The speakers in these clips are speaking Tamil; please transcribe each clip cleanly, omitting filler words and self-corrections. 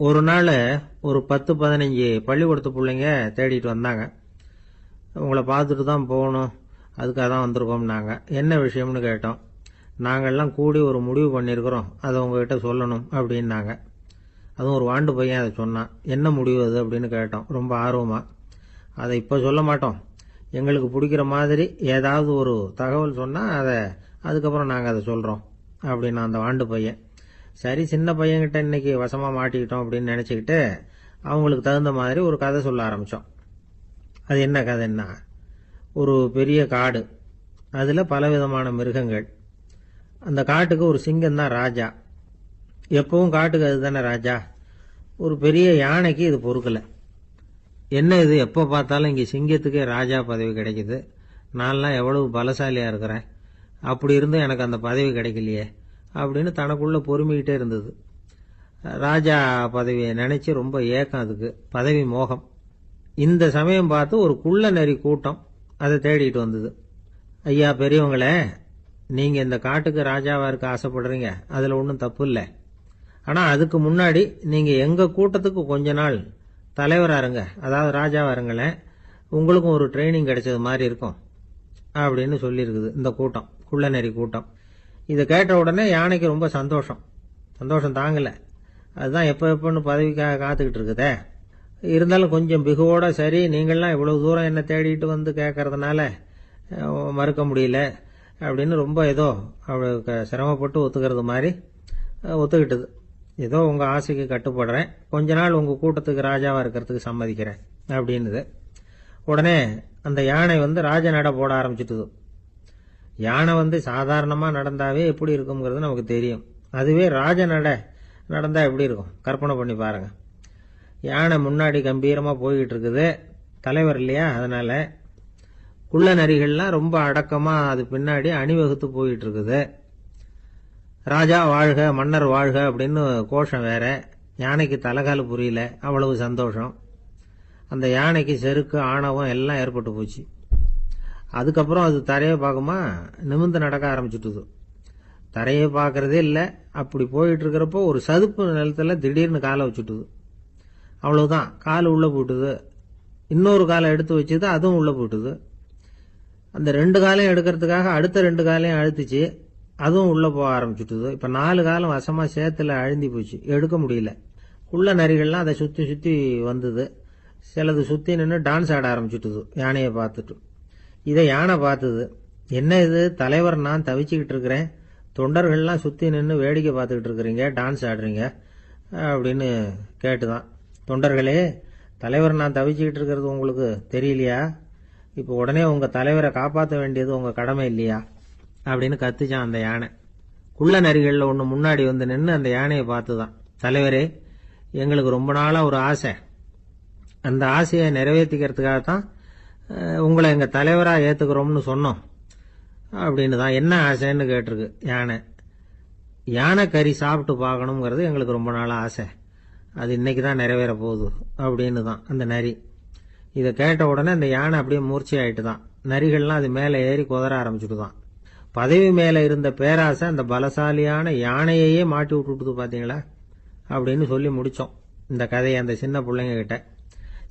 ஒரு நாள் ஒரு 10-15 பள்ளிக்கூடத்து பிள்ளைங்க தேடிட்டு வந்தாங்க. உங்களை பார்த்துட்டு தான் போகணும், அதுக்காக தான் வந்திருக்கோம்னாங்க. என்ன விஷயம்னு கேட்டோம். நாங்கள்லாம் கூடி ஒரு முடிவு பண்ணியிருக்கிறோம், அதை உங்ககிட்ட சொல்லணும் அப்படின்னாங்க. அதுவும் ஒரு வாண்டு பையன் அதை சொன்னான். என்ன முடிவு அது அப்படின்னு கேட்டோம் ரொம்ப ஆர்வமாக. அதை இப்போ சொல்ல மாட்டோம், எங்களுக்கு பிடிக்கிற மாதிரி ஏதாவது ஒரு தகவல் சொன்னால் அதுக்கப்புறம் நாங்கள் அதை சொல்கிறோம் அப்படின்னா அந்த வாண்டு பையன். சரி, சின்ன பையன்கிட்ட இன்னைக்கு வசமாக மாட்டிக்கிட்டோம் அப்படின்னு நினச்சிக்கிட்டு அவங்களுக்கு தகுந்த மாதிரி ஒரு கதை சொல்ல ஆரம்பித்தோம். அது என்ன கதைன்னா, ஒரு பெரிய காடு, அதில் பலவிதமான மிருகங்கள். அந்த காட்டுக்கு ஒரு சிங்கம் தான் ராஜா. எப்பவும் காட்டுக்கு அது தானே ராஜா. ஒரு பெரிய யானைக்கு இது பொறுக்கலை. என்ன இது, எப்போ பார்த்தாலும் இங்கே சிங்கத்துக்கே ராஜா பதவி கிடைக்குது, நான்லாம் எவ்வளவு பலசாலியாக இருக்கிறேன், அப்படி இருந்தும் எனக்கு அந்த பதவி கிடைக்கலையே அப்படின்னு தனக்குள்ளே பொறுமிக்கிட்டே இருந்தது. ராஜா பதவியை நினச்சி ரொம்ப ஏக்கம், அதுக்கு பதவி மோகம். இந்த சமயம் பார்த்து ஒரு குள்ள நரி கூட்டம் அதை தேடிட்டு வந்தது. ஐயா பெரியவங்களே, நீங்கள் இந்த காட்டுக்கு ராஜாவாக இருக்க ஆசைப்படுறீங்க, அதில் ஒன்றும் தப்பு இல்லை. ஆனால் அதுக்கு முன்னாடி நீங்கள் எங்கள் கூட்டத்துக்கு கொஞ்ச நாள் தலைவராக இருங்க, அதாவது ராஜாவாக இருங்களேன், உங்களுக்கும் ஒரு ட்ரைனிங் கிடைச்சது மாதிரி இருக்கும் அப்படின்னு சொல்லியிருக்குது இந்த கூட்டம், குள்ள நரி கூட்டம். இதை கேட்ட உடனே யானைக்கு ரொம்ப சந்தோஷம் தாங்கலை. அதுதான் எப்போன்னு பதவிக்காக காத்துக்கிட்டு இருக்குதே. இருந்தாலும் கொஞ்சம் பிகுவோட, சரி நீங்கள்லாம் இவ்வளோ தூரம் என்ன தேடிட்டு வந்து கேட்கறதுனால மறுக்க முடியல அப்படின்னு ரொம்ப ஏதோ அவளுக்கு சிரமப்பட்டு ஒத்துக்கிறது மாதிரி ஒத்துக்கிட்டது. ஏதோ உங்கள் ஆசைக்கு கட்டுப்படுறேன், கொஞ்ச நாள் உங்கள் கூட்டத்துக்கு ராஜாவாக இருக்கிறதுக்கு சம்மதிக்கிறேன் அப்படின்னுது. உடனே அந்த யானை ராஜ நட போட ஆரம்பிச்சிட்டுது. யானை சாதாரணமாக நடந்தாவே எப்படி இருக்குங்கிறது நமக்கு தெரியும். அதுவே ராஜ நட நடந்தால் எப்படி இருக்கும் கற்பனை பண்ணி பாருங்க. யானை முன்னாடி கம்பீரமாக போய்கிட்டு இருக்குது, தலைவர் இல்லையா, அதனால குள்ள நரிகள்லாம் ரொம்ப அடக்கமாக அது பின்னாடி அணிவகுத்து போயிட்டு இருக்குது. ராஜா வாழ்க, மன்னர் வாழ்க அப்படின்னு கோஷம் வேற. யானைக்கு தலைகால புரியல, அவ்வளவு சந்தோஷம். அந்த யானைக்கு செருக்கு, ஆணவம் எல்லாம் ஏற்பட்டு போச்சு. அதுக்கப்புறம் அது தரையை பார்க்குமா, நிமிர்ந்து நடக்க ஆரம்பிச்சுட்டுது. தரையை பார்க்கறதே இல்லை. அப்படி போயிட்டு இருக்கிறப்போ ஒரு சதுப்பு நிலத்தில் திடீர்னு காலை வச்சுட்டுது. அவ்வளவுதான், கால் உள்ளே போட்டுது. இன்னொரு காலை எடுத்து வச்சுது, அதுவும் உள்ளே போட்டுது. அந்த 2 காலையும் எடுக்கிறதுக்காக அடுத்த 2 காலையும் அழுத்துச்சு, அதுவும் உள்ளே போக ஆரம்பிச்சுட்டுது. இப்போ 4 காலம் வசமாக சேத்துல அழுந்தி போச்சு, எடுக்க முடியல. குள்ள நரிகள்லாம் அதை சுற்றி சுற்றி வந்தது. சிலது சுற்றி நின்று டான்ஸ் ஆட ஆரம்பிச்சுட்டுது யானையை பார்த்துட்டு. இதை யானை பார்த்தது. என்ன இது, தலைவர் நான் தவிச்சுக்கிட்டு இருக்கிறேன், தொண்டர்கள்லாம் சுற்றி நின்று வேடிக்கை பார்த்துக்கிட்டு இருக்கிறீங்க, டான்ஸ் ஆடுறீங்க அப்படின்னு கேட்டுதான். தொண்டர்களே, தலைவர் நான் தவிச்சுக்கிட்டு இருக்கிறது உங்களுக்கு தெரியலையா? இப்போ உடனே உங்கள் தலைவரை காப்பாற்ற வேண்டியது உங்கள் கடமை இல்லையா அப்படின்னு கத்துச்சான் அந்த யானை. குள்ள நரிகளில் ஒன்று முன்னாடி நின்று அந்த யானையை பார்த்து தான், தலைவரே எங்களுக்கு ரொம்ப நாளாக ஒரு ஆசை, அந்த ஆசையை நிறைவேற்றிக்கிறதுக்காகத்தான் உங்களை எங்கள் தலைவராக ஏற்றுக்கிறோம்னு சொன்னோம் அப்படின்னு தான். என்ன ஆசைன்னு கேட்டிருக்கு யானை. யானை கறி சாப்பிட்டு பார்க்கணுங்கிறது எங்களுக்கு ரொம்ப நாளாக ஆசை, அது இன்னைக்கு தான் நிறைவேற போகுது அப்படின்னு தான் அந்த நரி. இதை கேட்ட உடனே அந்த யானை அப்படியே மூர்ச்சி ஆயிட்டு தான். நரிகள்லாம் அது மேலே ஏறி குதற ஆரம்பிச்சுட்டு தான். பதவி மேலே இருந்த பேராசை அந்த பலசாலியான யானையையே மாட்டி விட்டுட்டுது பார்த்தீங்களா அப்படின்னு சொல்லி முடித்தோம் இந்த கதையை அந்த சின்ன பிள்ளைங்க கிட்ட.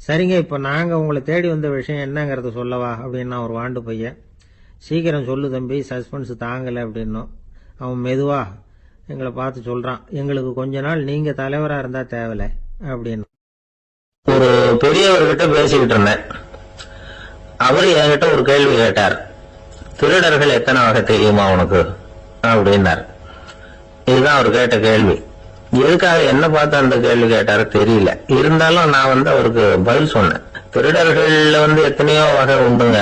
சரிங்க, இப்போ நாங்கள் உங்களை தேடி வந்த விஷயம் என்னங்கிறத சொல்லவா அப்படின்னா ஒரு வாண்டு பையன். சீக்கிரம் சொல்லு தம்பி, சஸ்பென்ஸ் தாங்கலை அப்படின்னோம். அவன் மெதுவா எங்களை பார்த்து சொல்றான், எங்களுக்கு கொஞ்ச நாள் நீங்க தலைவரா இருந்தா தேவலை அப்படின்னு. ஒரு பெரியவர்கிட்ட பேசிக்கிட்டு இருந்தேன். அவரு என்கிட்ட ஒரு கேள்வி கேட்டார். திருடர்கள் எத்தனை வகை தெரியுமா உனக்கு அப்படின்னார். இதுதான் அவர் கேட்ட கேள்வி. எதுக்காக என்ன பார்த்து அந்த கேள்வி கேட்டாரு தெரியல. இருந்தாலும் நான் அவருக்கு பதில் சொன்னேன். திருடர்கள்ல எத்தனையோ வகை உண்டுங்க.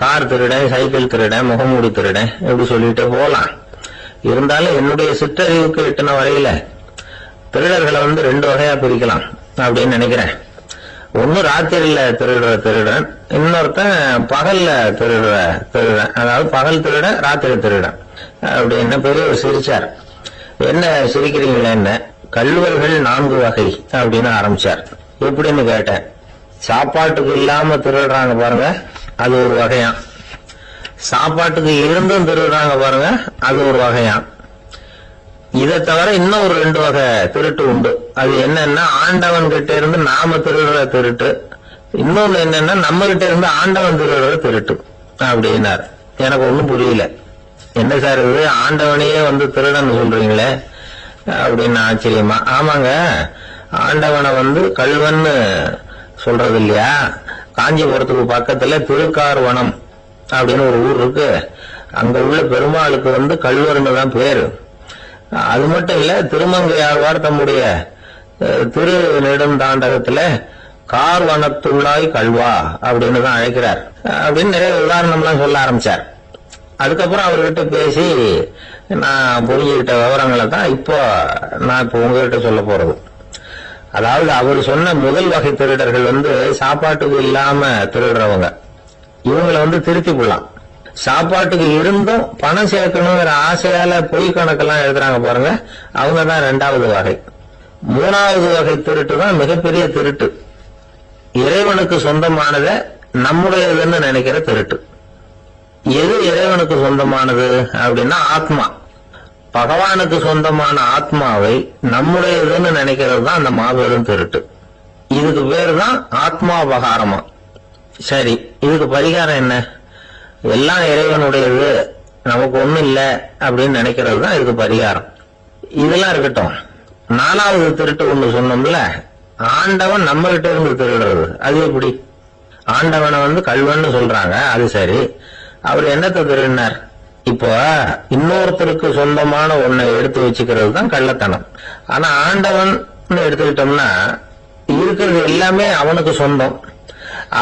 கார் திருடன், சைக்கிள் திருடன், முகமூடி திருடன், எப்படி சொல்லிட்டு போலாம். இருந்தாலும் என்னுடைய சிற்றறிவுக்கு எட்டின வரையில திருடர்களை 2 வகையா பிரிக்கலாம் அப்படின்னு நினைக்கிறேன். ஒன்னு ராத்திரியில திருடுற திருடன், இன்னொருத்தன் பகல்ல திருடுற திருடன். அதாவது பகல் திருடன், ராத்திரி திருடன் அப்படின்னு பெரியவர் சிரிச்சார். என்ன சிரிக்கிறீங்களா? என்ன, கள்வர்கள் 4 வகை அப்படின்னு ஆரம்பிச்சார். எப்படின்னு கேட்டேன். சாப்பாட்டுக்கு இல்லாம திருடுறாங்க பாருங்க, அது ஒரு வகையான். சாப்பாட்டுக்கு இருந்தும் திருடுறாங்க பாருங்க, அது ஒரு வகையான். இதை தவிர இன்னும் ஒரு 2 வகை திருட்டு உண்டு. அது என்னன்னா, ஆண்டவன் கிட்ட இருந்து நாம திருடுற திருட்டு, இன்னொன்னு என்னன்னா நம்ம கிட்ட இருந்து ஆண்டவன் திருடுற திருட்டு அப்படின்னாரு. எனக்கு ஒண்ணும் புரியல. என்ன சார் இது, ஆண்டவனையே வந்து திருடன்னு சொல்றீங்களே அப்படின்னு ஆச்சரியமா. ஆமாங்க, ஆண்டவனை வந்து கல்வன்னு சொல்றது இல்லையா? காஞ்சிபுரத்துக்கு பக்கத்துல திருக்கார்வனம் அப்படின்னு ஒரு ஊர் இருக்கு. அங்க உள்ள பெருமாளுக்கு வந்து கல்வர்னு தான் பேரு. அது மட்டும் இல்ல, திருமங்கையாழ்வார் தம்முடைய திரு நெடுந்தாண்டகத்துல கார்வனத்துள்ளாய் கல்வா அப்படின்னு தான் அழைக்கிறார் அப்படின்னு நிறைய உதாரணம்லாம் சொல்ல ஆரம்பிச்சார். அதுக்கப்புறம் அவர்கிட்ட பேசி நான் புரிஞ்சுக்கிட்ட விவரங்களை தான் இப்போ நான் இப்போ உங்ககிட்ட சொல்ல போறது. அதாவது அவர் சொன்ன முதல் வகை திருடர்கள் வந்து சாப்பாட்டுக்கு இல்லாம திருடுறவங்க. இவங்களை வந்து திருத்தி கொள்ளலாம். சாப்பாட்டுக்கு இருந்தும் பணம் சேர்க்கணுங்கிற ஆசையால பொய் கணக்கெல்லாம் எழுதுறாங்க பாருங்க, அவங்க தான் 2வது வகை. 3வது வகை திருட்டு தான் மிகப்பெரிய திருட்டு. இறைவனுக்கு சொந்தமானத நம்முடையதுன்னு நினைக்கிற திருட்டு. எது இறைவனுக்கு சொந்தமானது அப்படின்னா ஆத்மா. பகவானுக்கு சொந்தமான ஆத்மாவை நம்முடையதுன்னு நினைக்கிறது தான் அந்த மாபெரும் திருட்டு. இதுக்கு பேரு தான் ஆத்மாபகாரமா. சரி, இதுக்கு பரிகாரம் என்ன? எல்லாம் இறைவனுடையது, நமக்கு ஒண்ணும் இல்லை அப்படின்னு நினைக்கிறது தான் இதுக்கு பரிகாரம். இதெல்லாம் இருக்கட்டும். 4வது திருட்டு ஒண்ணு சொன்னோம்ல, ஆண்டவன் நம்ம கிட்ட இருந்து திருடுறது. அது எப்படி? ஆண்டவனை வந்து கல்வன்னு சொல்றாங்க, அது சரி. அவர் என்னத்தை திருடினார்? இப்போ இன்னொருத்தருக்கு சொந்தமான ஒன்னை எடுத்து வச்சுக்கிறது தான் கள்ளத்தனம். ஆனா ஆண்டவன் எடுத்துக்கிட்டோம்னா இருக்கிறது எல்லாமே அவனுக்கு சொந்தம்.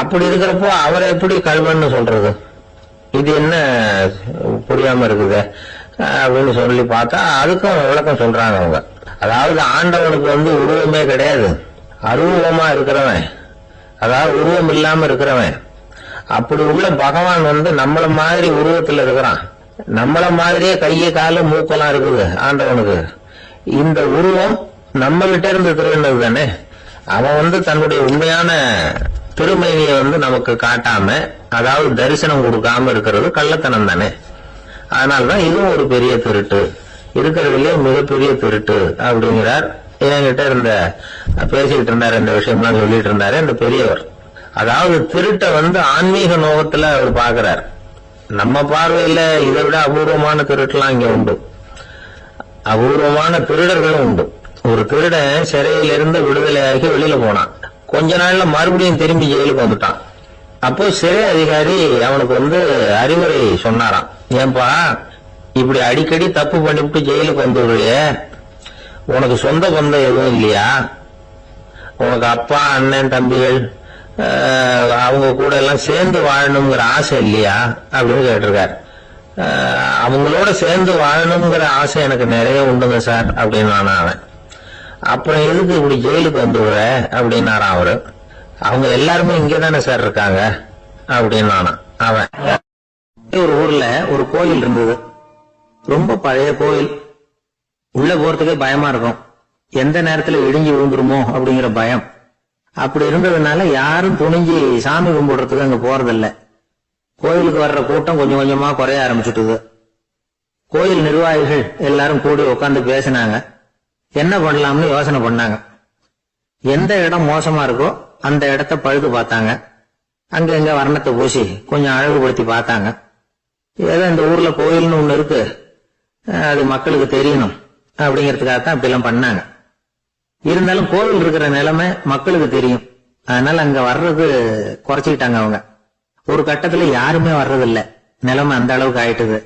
அப்படி இருக்கிறப்போ அவரை எப்படி கல்வன்னு சொல்றது? இது என்ன புரியாம இருக்குது அப்படின்னு சொல்லி பார்த்தா அதுக்கும் விளக்கம் சொல்றாங்க அவங்க. அதாவது ஆண்டவனுக்கு வந்து உருவமே கிடையாது, அருவமா இருக்கிறவன், அதாவது உருவம் இல்லாம இருக்கிறவன். அப்படி உள்ள பகவான் வந்து நம்மள மாதிரி உருவத்துல இருக்கிறான். நம்மள மாதிரியே கைய கால மூக்கெல்லாம் இருக்குது ஆண்டவனுக்கு. இந்த உருவம் நம்ம கிட்ட இருந்து திருடினது தானே. அவன் வந்து தன்னுடைய உண்மையான திருமேனியை வந்து நமக்கு காட்டாம, அதாவது தரிசனம் கொடுக்காம இருக்கிறது கள்ளத்தனம் தானே. அதனாலதான் இதுவும் ஒரு பெரிய திருட்டு, இருக்கிறதுலயே மிகப்பெரிய திருட்டு அப்படிங்கிறார். என்கிட்ட இருந்த பேசிக்கிட்டு இருந்தாரு, இந்த விஷயம்லாம் சொல்லிட்டு இருந்தாரு இந்த பெரியவர். அதாவது திருட்டை வந்து ஆன்மீக நோகத்துல அவர் பாக்குறார். நம்ம பார்வையில இதை விட அபூர்வமான திருட்டுலாம் இங்க உண்டு. அபூர்வமான திருடர்களும் உண்டு. ஒரு திருடன் சிறையிலிருந்து விடுதலையாகி வெளியில போனான். கொஞ்ச நாள்ல மறுபடியும் திரும்பி ஜெயிலுக்கு வந்துட்டான். அப்போ சிறை அதிகாரி அவனுக்கு வந்து அறிவுரை சொன்னாராம். ஏன்பா, இப்படி அடிக்கடி தப்பு பண்ணிவிட்டு ஜெயிலுக்கு வந்துடுறிய, உனக்கு சொந்த பந்தம் எதுவும் இல்லையா? உனக்கு அப்பா, அண்ணன், தம்பிகள் அவங்க கூட எல்லாம் சேர்ந்து வாழணுங்கிற ஆசை இல்லையா அப்படின்னு கேட்டிருக்காரு. அவங்களோட சேர்ந்து வாழணுங்கிற ஆசை எனக்கு நிறைய உண்டுங்க சார் அப்படின்னு அவன். அப்புறம் எதுக்கு இப்படி ஜெயிலுக்கு வந்துடுற அப்படின்னாராம் அவரு. அவங்க எல்லாருமே இங்கதானே சார் இருக்காங்க அப்படின்னு அவன். ஒரு ஊர்ல ஒரு கோயில் இருந்தது, ரொம்ப பழைய கோயில். உள்ள போறதுக்கே பயமா இருக்கும், எந்த நேரத்துல இடிஞ்சு விழுந்துருமோ அப்படிங்கிற பயம். அப்படி இருந்ததுனால யாரும் துணிஞ்சு சாமி கும்பிடுறதுக்கு அங்க போறதில்ல. கோயிலுக்கு வர்ற கூட்டம் கொஞ்சம் கொஞ்சமா குறைய ஆரம்பிச்சுட்டுது. கோயில் நிர்வாகிகள் எல்லாரும் கூடி உட்காந்து பேசினாங்க. என்ன பண்ணலாம்னு யோசனை பண்ணாங்க. எந்த இடம் மோசமா இருக்கோ அந்த இடத்த பழுது பார்த்தாங்க. அங்க எங்க வர்ணத்தை பூசி கொஞ்சம் அழகுபடுத்தி பார்த்தாங்க. ஏதோ இந்த ஊர்ல கோயில்னு ஒண்ணு இருக்கு, அது மக்களுக்கு தெரியணும் அப்படிங்கறதுக்காகத்தான் இப்படிலாம் பண்ணாங்க. இருந்தாலும் கோவில் இருக்கிற நிலைமை மக்களுக்கு தெரியும், அதனால அங்க வர்றது குறைச்சிக்கிட்டாங்க அவங்க. ஒரு கட்டத்துல யாருமே வர்றதில்ல, நிலைமை அந்த அளவுக்கு ஆயிட்டுது.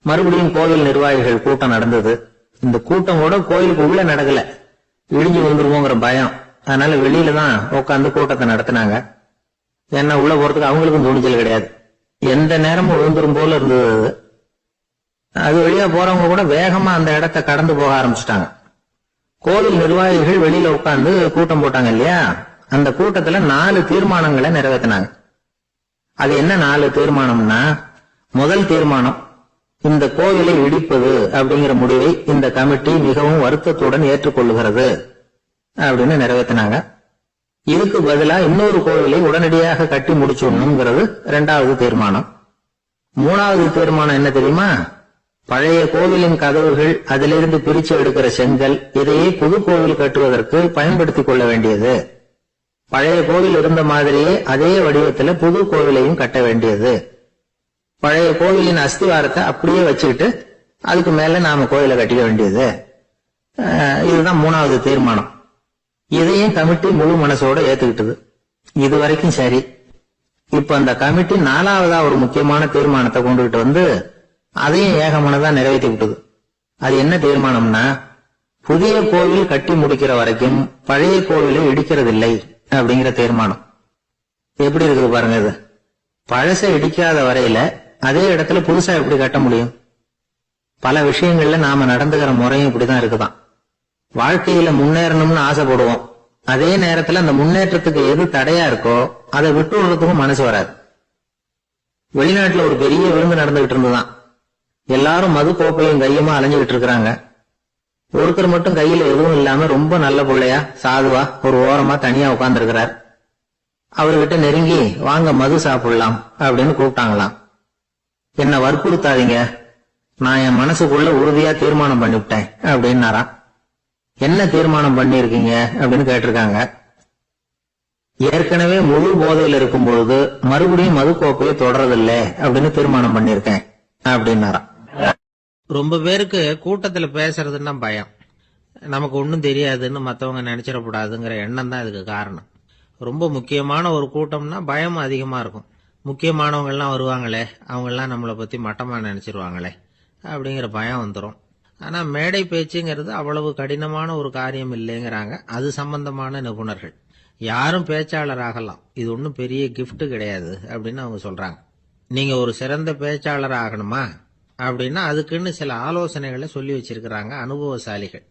மறுபடியும் கோவில் நிர்வாகிகள் கூட்டம் நடந்தது. இந்த கூட்டம் கூட கோயிலுக்கு உள்ள நடக்கல, இடிஞ்சு வந்துருவோங்கிற பயம். அதனால வெளியில தான் உட்காந்து கூட்டத்தை நடத்தினாங்க. ஏன்னா உள்ள போறதுக்கு அவங்களுக்கும் துணிச்சல் கிடையாது, எந்த நேரமும் விழுந்துரும் போல இருந்தது. அது வெளியே போறவங்க கூட வேகமா அந்த இடத்தை கடந்து போக ஆரம்பிச்சுட்டாங்க. கோவில் நிர்வாகிகள் வெளியில உட்கார்ந்து கூட்டம் போட்டாங்க இல்லையா, அந்த கூட்டத்துல 4 தீர்மானங்களை நிறைவேற்றினாங்க. அது என்ன 4 தீர்மானம்னா, முதல் தீர்மானம், இந்த கோவிலை இடிப்பது அப்படிங்கிற முடிவை இந்த கமிட்டி மிகவும் வருத்தத்துடன் ஏற்றுக்கொள்ளுகிறது அப்படின்னு நிறைவேற்றினாங்க. இதுக்கு பதிலா இன்னொரு கோவிலை உடனடியாக கட்டி முடிச்சுடணுங்கிறது 2வது தீர்மானம். 3வது தீர்மானம் என்ன தெரியுமா, பழைய கோவிலின் கதவுகள், அதிலிருந்து பிரிச்சு எடுக்கிற செங்கல், இதையே புது கோவில் கட்டுவதற்கு பயன்படுத்திக் கொள்ள வேண்டியது. பழைய கோவில் இருந்த மாதிரியே அதே வடிவத்துல புது கோவிலையும் கட்ட வேண்டியது. பழைய கோவிலின் அஸ்திவாரத்தை அப்படியே வச்சுக்கிட்டு அதுக்கு மேல நாம கோயிலை கட்டிக்க வேண்டியது. இதுதான் 3வது தீர்மானம். இதையும் கமிட்டி முழு மனசோட ஏத்துக்கிட்டது. இது வரைக்கும் சரி. இப்ப அந்த கமிட்டி 4வதா ஒரு முக்கியமான தீர்மானத்தை கொண்டுகிட்டு வந்து அதையும் ஏகமனதா நிறைவேற்றி விட்டது. அது என்ன தீர்மானம்னா, புதிய கோவில் கட்டி முடிக்கிற வரைக்கும் பழைய கோவிலை இடிக்கிறதில்லை அப்படிங்கிற தீர்மானம். எப்படி இருக்குது பாருங்க. இது பழச இடிக்காத வரையில அதே இடத்துல புதுசா எப்படி கட்ட முடியும்? பல விஷயங்கள்ல நாம நடந்துகிற முறையும் இப்படிதான் இருக்குதான். வாழ்க்கையில முன்னேறணும்னு ஆசைப்படுவோம். அதே நேரத்துல அந்த முன்னேற்றத்துக்கு எது தடையா இருக்கோ அதை விட்டு விடுறதுக்கும் மனசு வராது. வெளிநாட்டுல ஒரு பெரிய விருந்து நடந்துகிட்டு இருந்துதான். எல்லாரும் மது கோப்பையும் கையுமா அலைஞ்சுகிட்டு இருக்கிறாங்க. ஒருத்தர் மட்டும் கையில எதுவும் இல்லாம ரொம்ப நல்ல பிள்ளையா சாதுவா ஒரு ஓரமா தனியா உட்கார்ந்து இருக்கிறார். அவர்கிட்ட நெருங்கி வாங்க மது சாப்பிடலாம் அப்படின்னு கூப்பிட்டாங்களாம். என்ன வற்புறுத்தாதீங்க, நான் என் மனசுக்குள்ள உறுதியா தீர்மானம் பண்ணிவிட்டேன் அப்படின்னாராம். என்ன தீர்மானம் பண்ணிருக்கீங்க அப்படின்னு கேட்டிருக்காங்க. ஏற்கனவே முழு போதையில் இருக்கும் பொழுது மறுபடியும் மது கோப்பையை தொடரதில்லை அப்படின்னு தீர்மானம் பண்ணிருக்கேன் அப்படின்னாராம். ரொம்ப பேருக்கு கூட்டத்துல பேசுறதுன்னா பயம். நமக்கு ஒன்னும் தெரியாதுன்னு மத்தவங்க நினைச்சிடக்கூடாதுங்கிற எண்ணம் தான் இதுக்கு காரணம். ரொம்ப முக்கியமான ஒரு கூட்டம்னா பயம் அதிகமா இருக்கும். முக்கியமானவங்க எல்லாம் வருவாங்களே, அவங்க எல்லாம் நம்மளை பத்தி மட்டமா நினைச்சிருவாங்களே அப்படிங்கிற பயம் வந்துடும். ஆனா மேடை பேச்சுங்கிறது அவ்வளவு கடினமான ஒரு காரியம் இல்லைங்கிறாங்க அது சம்பந்தமான நிபுணர்கள். யாரும் பேச்சாளர் ஆகலாம், இது ஒன்றும் பெரிய கிஃப்ட் கிடையாது அப்படின்னு அவங்க சொல்றாங்க. நீங்க ஒரு சிறந்த பேச்சாளர் ஆகணுமா அப்படின்னா அதுக்குன்னு சில ஆலோசனைகளை சொல்லி வச்சிருக்கிறாங்க அனுபவசாலிகள்.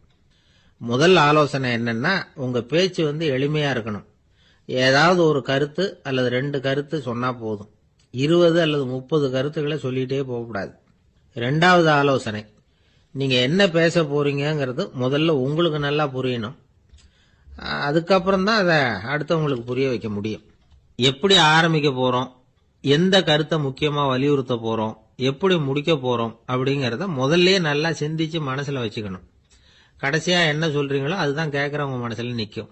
முதல் ஆலோசனை என்னன்னா, உங்க பேச்சு எளிமையா இருக்கணும். ஏதாவது ஒரு கருத்து அல்லது 2 கருத்து சொன்னா போதும். 20 அல்லது 30 கருத்துக்களை சொல்லிட்டே போகக்கூடாது. 2வது ஆலோசனை, நீங்க என்ன பேச போறீங்கிறது முதல்ல உங்களுக்கு நல்லா புரியணும். அதுக்கப்புறம் தான் அதை அடுத்தவங்களுக்கு புரிய வைக்க முடியும். எப்படி ஆரம்பிக்க போறோம், எந்த கருத்தை முக்கியமா வலியுறுத்த போறோம், எப்படி முடிக்க போறோம் அப்படிங்கறத முதல்ல நல்லா சிந்திச்சு மனசுல வச்சுக்கணும். கடைசியா என்ன சொல்றீங்களோ அதுதான் கேட்கறவங்க மனசுல நிக்கும்.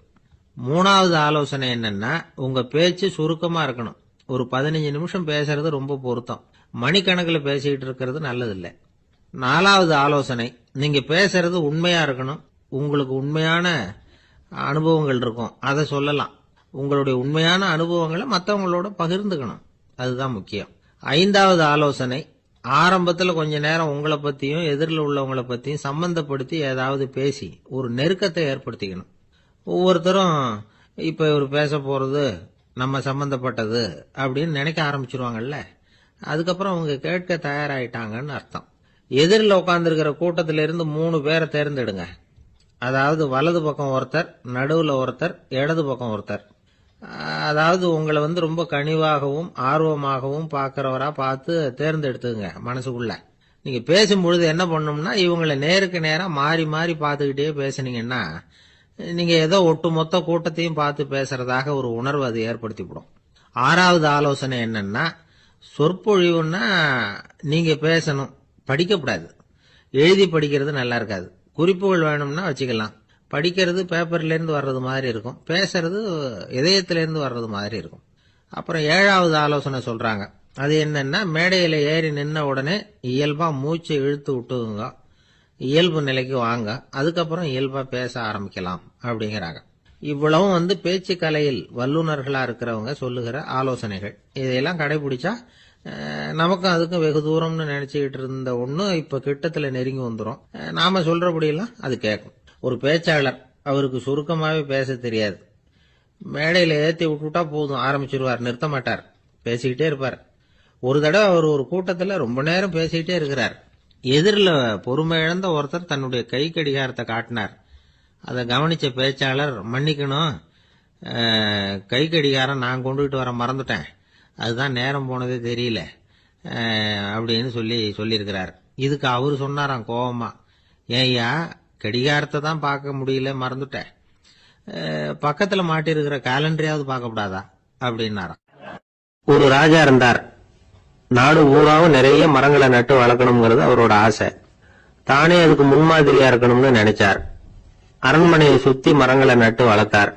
3வது ஆலோசனை என்னன்னா, உங்க பேச்சு சுருக்கமா இருக்கணும். ஒரு 15 நிமிஷம் பேசுறது ரொம்ப பொருத்தம். மணிக்கணக்கில் பேசிக்கிட்டு இருக்கிறது நல்லதில்லை. 4வது ஆலோசனை, நீங்க பேசுறது உண்மையா இருக்கணும். உங்களுக்கு உண்மையான அனுபவங்கள் இருக்கும், அதை சொல்லலாம். உங்களுடைய உண்மையான அனுபவங்களை மற்றவங்களோட பகிர்ந்துக்கணும், அதுதான் முக்கியம். 5வது ஆலோசனை, ஆரம்பத்துல கொஞ்ச நேரம் உங்களை பத்தியும் எதிரில் உள்ளவங்களை பத்தியும் சம்பந்தப்படுத்தி ஏதாவது பேசி ஒரு நெருக்கத்தை ஏற்படுத்திக்கணும். ஒவ்வொருத்தரும் இப்ப இவர் பேச போறது நம்ம சம்பந்தப்பட்டது அப்படின்னு நினைக்க ஆரம்பிச்சிருவாங்கல்ல, அதுக்கப்புறம் அவங்க கேட்க தயாராயிட்டாங்கன்னு அர்த்தம். எதிரில் உட்கார்ந்துருக்கிற கூட்டத்திலிருந்து 3 பேரை தேர்ந்தெடுங்க. அதாவது வலது பக்கம் ஒருத்தர், நடுவுல ஒருத்தர், இடது பக்கம் ஒருத்தர். அதாவது உங்களை ரொம்ப கனிவாகவும் ஆர்வமாகவும் பார்க்கிறவரா பார்த்து தேர்ந்தெடுத்துங்க மனசுக்குள்ள. நீங்க பேசும்பொழுது என்ன பண்ணணும்னா, இவங்களை நேருக்கு நேரா மாறி மாறி பார்த்துக்கிட்டே பேசுனீங்கன்னா நீங்க ஏதோ ஒட்டுமொத்த கூட்டத்தையும் பார்த்து பேசுறதாக ஒரு உணர்வு அது ஏற்படுத்திவிடும். 6வது ஆலோசனை என்னன்னா, சொற்பொழிவுன்னா நீங்க பேசணும், படிக்கக்கூடாது. எழுதி படிக்கிறது நல்லா இருக்காது. குறிப்புகள் வேணும்னா வச்சுக்கலாம். படிக்கிறது பேப்பர்ல இருந்து வர்றது மாதிரி இருக்கும், பேசுறது இதயத்திலிருந்து வர்றது மாதிரி இருக்கும். அப்புறம் 7வது ஆலோசனை சொல்றாங்க. அது என்னன்னா, மேடையில ஏறி நின்ன உடனே இயல்பா மூச்சை இழுத்து விட்டுங்க, இயல்பு நிலைக்கு வாங்க, அதுக்கப்புறம் இயல்பா பேச ஆரம்பிக்கலாம் அப்படிங்கிறாங்க. இவ்வளவும் பேச்சு கலையில் வல்லுநர்களா இருக்கிறவங்க சொல்லுகிற ஆலோசனைகள். இதையெல்லாம் கடைபிடிச்சா நமக்கும் அதுக்கும் வெகு தூரம்னு நினைச்சுக்கிட்டு இருந்த ஒண்ணு இப்ப கிட்டத்துல நெருங்கி வந்துடும். நாம சொல்றபடியெல்லாம் அது கேட்கும். ஒரு பேச்சாளர், அவருக்கு சுருக்கமாவே பேச தெரியாது. மேடையில ஏத்தி விட்டுட்டா போதும், ஆரம்பிச்சிருவார், நிறுத்த மாட்டார், பேசிக்கிட்டே இருப்பார். ஒரு தடவை அவர் ஒரு கூட்டத்துல ரொம்ப நேரம் பேசிக்கிட்டே இருக்கிறார். எதிரில் பொறுமை இழந்த ஒருத்தர் தன்னுடைய கை கடிகாரத்தை காட்டினார். அதை கவனிச்ச பேச்சாளர், மன்னிக்கணும், கை கடிகாரம் நான் கொண்டுகிட்டு வர மறந்துட்டேன், அதுதான் நேரம் போனதே தெரியல அப்படின்னு சொல்லியிருக்கிறார். இதுக்கு அவரு சொன்னாராம் கோபமா, ஏய்யா கடிகாரத்தை தான் பார்க்க முடியல, மறந்துட்டேன், பக்கத்துல மாட்டிருக்கிற கேலண்டரையாவது பார்க்க கூடாதா அப்படின்னாராம். ஒரு ராஜா இருந்தார். நாடு பூராவும் நிறைய மரங்களை நட்டு வளர்க்கணுங்கிறது அவரோட ஆசை. தானே அதுக்கு முன்மாதிரியா இருக்கணும்னு நினைச்சார். அரண்மனையை சுத்தி மரங்களை நட்டு வளர்த்தார்.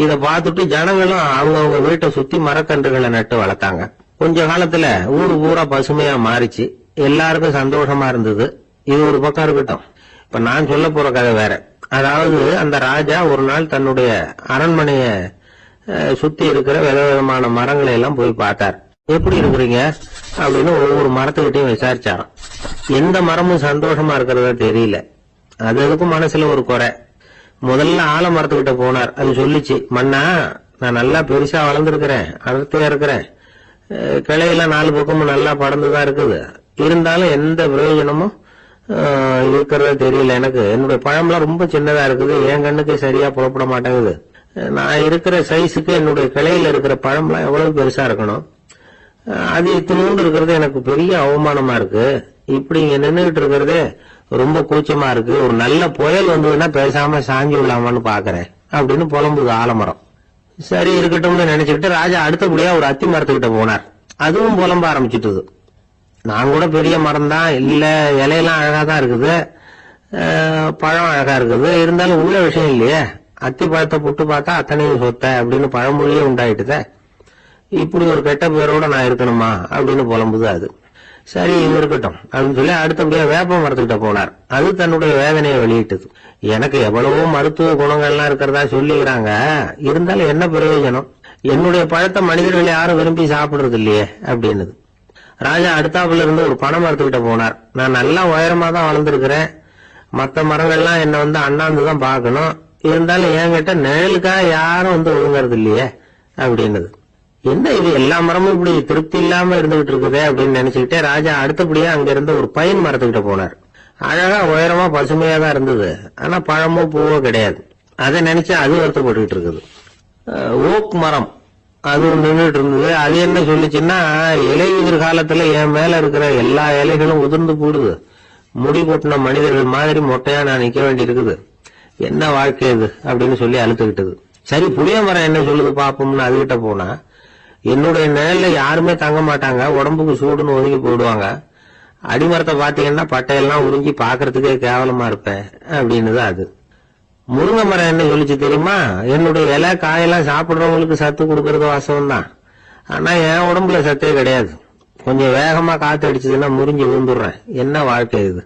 இத பார்த்துட்டு ஜனங்களும் அவங்கவுங்க வீட்டை சுத்தி மரக்கன்றுகளை நட்டு வளர்த்தாங்க. கொஞ்ச காலத்துல ஊரு பூரா பசுமையா மாறிச்சு. எல்லாருக்கும் சந்தோஷமா இருந்தது. இது ஒரு பக்கம் இருக்கட்டும். இப்ப நான் சொல்ல போற கதை வேற. அதாவது அந்த ராஜா ஒரு நாள் தன்னுடைய அரண்மனைய சுத்தி இருக்கிற விதவிதமான மரங்களை எல்லாம் போய் பார்த்தார். எப்படி இருக்கிறீங்க அப்படின்னு ஒவ்வொரு மரத்துக்கிட்டையும் விசாரிச்சாராம். எந்த மரமும் சந்தோஷமா இருக்கிறதா தெரியல. அதுக்கும் மனசுல ஒரு குறை. முதல்ல ஆலமரத்துக்கிட்ட போனார். அது சொல்லிச்சு, மண்ணா நான் நல்லா பெருசா வளர்ந்துருக்கிறேன், அடர்த்தியா இருக்கிறேன், கிளையெல்லாம் 4 பக்கமும் நல்லா படர்ந்துதான் இருக்குது, இருந்தாலும் எந்த பிரயோஜனமும் இருக்கிறதா தெரியல. எனக்கு என்னுடைய பழம்லாம் ரொம்ப சின்னதா இருக்குது, என் கண்ணுக்கு சரியா புறப்பட மாட்டேங்குது. நான் இருக்கிற சைஸுக்கு என்னுடைய கிளையில இருக்கிற பழம்லாம் எவ்வளவு பெருசா இருக்கணும், அது இத்தினூண்டு இருக்கிறது எனக்கு பெரிய அவமானமா இருக்கு. இப்படி இங்க நின்றுகிட்டு இருக்கிறதே ரொம்ப கூச்சமா இருக்கு. ஒரு நல்ல புயல் வந்ததுன்னா பேசாம சாஞ்சி விடலாமான்னு பாக்குறேன் அப்படின்னு புலம்புது ஆலமரம். சரி இருக்கட்டும்னு நினைச்சுக்கிட்டு ராஜா அடுத்தபடியா ஒரு அத்தி மரத்துக்கிட்ட போனார். அதுவும் புலம்ப ஆரம்பிச்சுட்டுது. நான் கூட பெரிய மரம் தான், இல்ல இலையெல்லாம் அழகா தான் இருக்குது, பழம் அழகா இருக்குது, இருந்தாலும் உள்ள விஷயம் இல்லையே, அத்தி பழத்தை புட்டு பார்த்தா அத்தனையும் சொத்த அப்படின்னு பழமொழியே உண்டாயிட்டுத. இப்படி ஒரு கெட்ட பேரோட நான் இருக்கணுமா அப்படின்னு புலம்புது அது. சரி இது இருக்கட்டும் அப்படின்னு சொல்லி அடுத்தபடியா வேப்ப மரத்துக்கிட்ட போனார். அது தன்னுடைய வேதனையை வெளியிட்டது. எனக்கு எவ்வளவோ மருத்துவ குணங்கள்லாம் இருக்கிறதா சொல்லிக்கிறாங்க, இருந்தாலும் என்ன பிரயோஜனம், என்னுடைய பழத்தை மனிதர்கள் யாரும் விரும்பி சாப்பிடுறது இல்லையே அப்படின்னது. ராஜா அடுத்தாப்புல இருந்து ஒரு பனை மரத்துக்கிட்ட போனார். நான் நல்லா உயரமா தான் வளர்ந்துருக்கிறேன், மற்ற மரங்கள்லாம் என்ன வந்து அண்ணாந்துதான் பாக்கணும், இருந்தாலும் என்கிட்ட நிழலுக்காக யாரும் வந்து ஒழுங்குறது இல்லையே அப்படின்னது. என்ன இது எல்லா மரமும் இப்படி திருப்தி இல்லாம இருந்துகிட்டு இருக்குதே அப்படின்னு நினைச்சுக்கிட்டே ராஜா அடுத்தபடியா அங்க இருந்து ஒரு பைன் மரத்துக்கிட்ட போனார். அழகா உயரமா பசுமையா தான் இருந்தது, ஆனா பழமோ பூவோ கிடையாது. அதை நினைச்சு அது வருத்தப்பட்டுக்கிட்டு இருக்குது. ஓக் மரம் அது நின்றுட்டு இருந்தது. அது என்ன சொல்லிச்சுன்னா, இலையுதிர் காலத்துல என் மேல இருக்கிற எல்லா இலைகளும் உதிர்ந்து போடுது, முடி கொட்டின மனிதர்கள் மாதிரி மொட்டையா நான் நிக்க வேண்டி இருக்குது, என்ன வாழ்க்கை இது அப்படின்னு சொல்லி அழுத்துக்கிட்டது. சரி புளிய மரம் என்ன சொல்லுது பாப்போம்னு அதுகிட்ட போனா, என்னுடைய நிழல்ல யாருமே தங்க மாட்டாங்க, உடம்புக்கு சூடுன்னு ஒதுங்கி போடுவாங்க, அடிமரத்தை பாத்தீங்கன்னா பட்டையெல்லாம் உறிஞ்சி பாக்குறதுக்கே கேவலமா இருப்பேன் அப்படின்னுது அது. முருங்கை மரம் என்ன சொல்லிச்சு தெரியுமா, என்னுடைய இலை காயெல்லாம் சாப்பிடுறவங்களுக்கு சத்து கொடுக்கறது வாசம் தான், ஆனா என் உடம்புல சத்தே கிடையாது, கொஞ்சம் வேகமா காத்து அடிச்சதுன்னா முறிஞ்சு விழுந்துடுறேன், என்ன வாழ்க்கை இது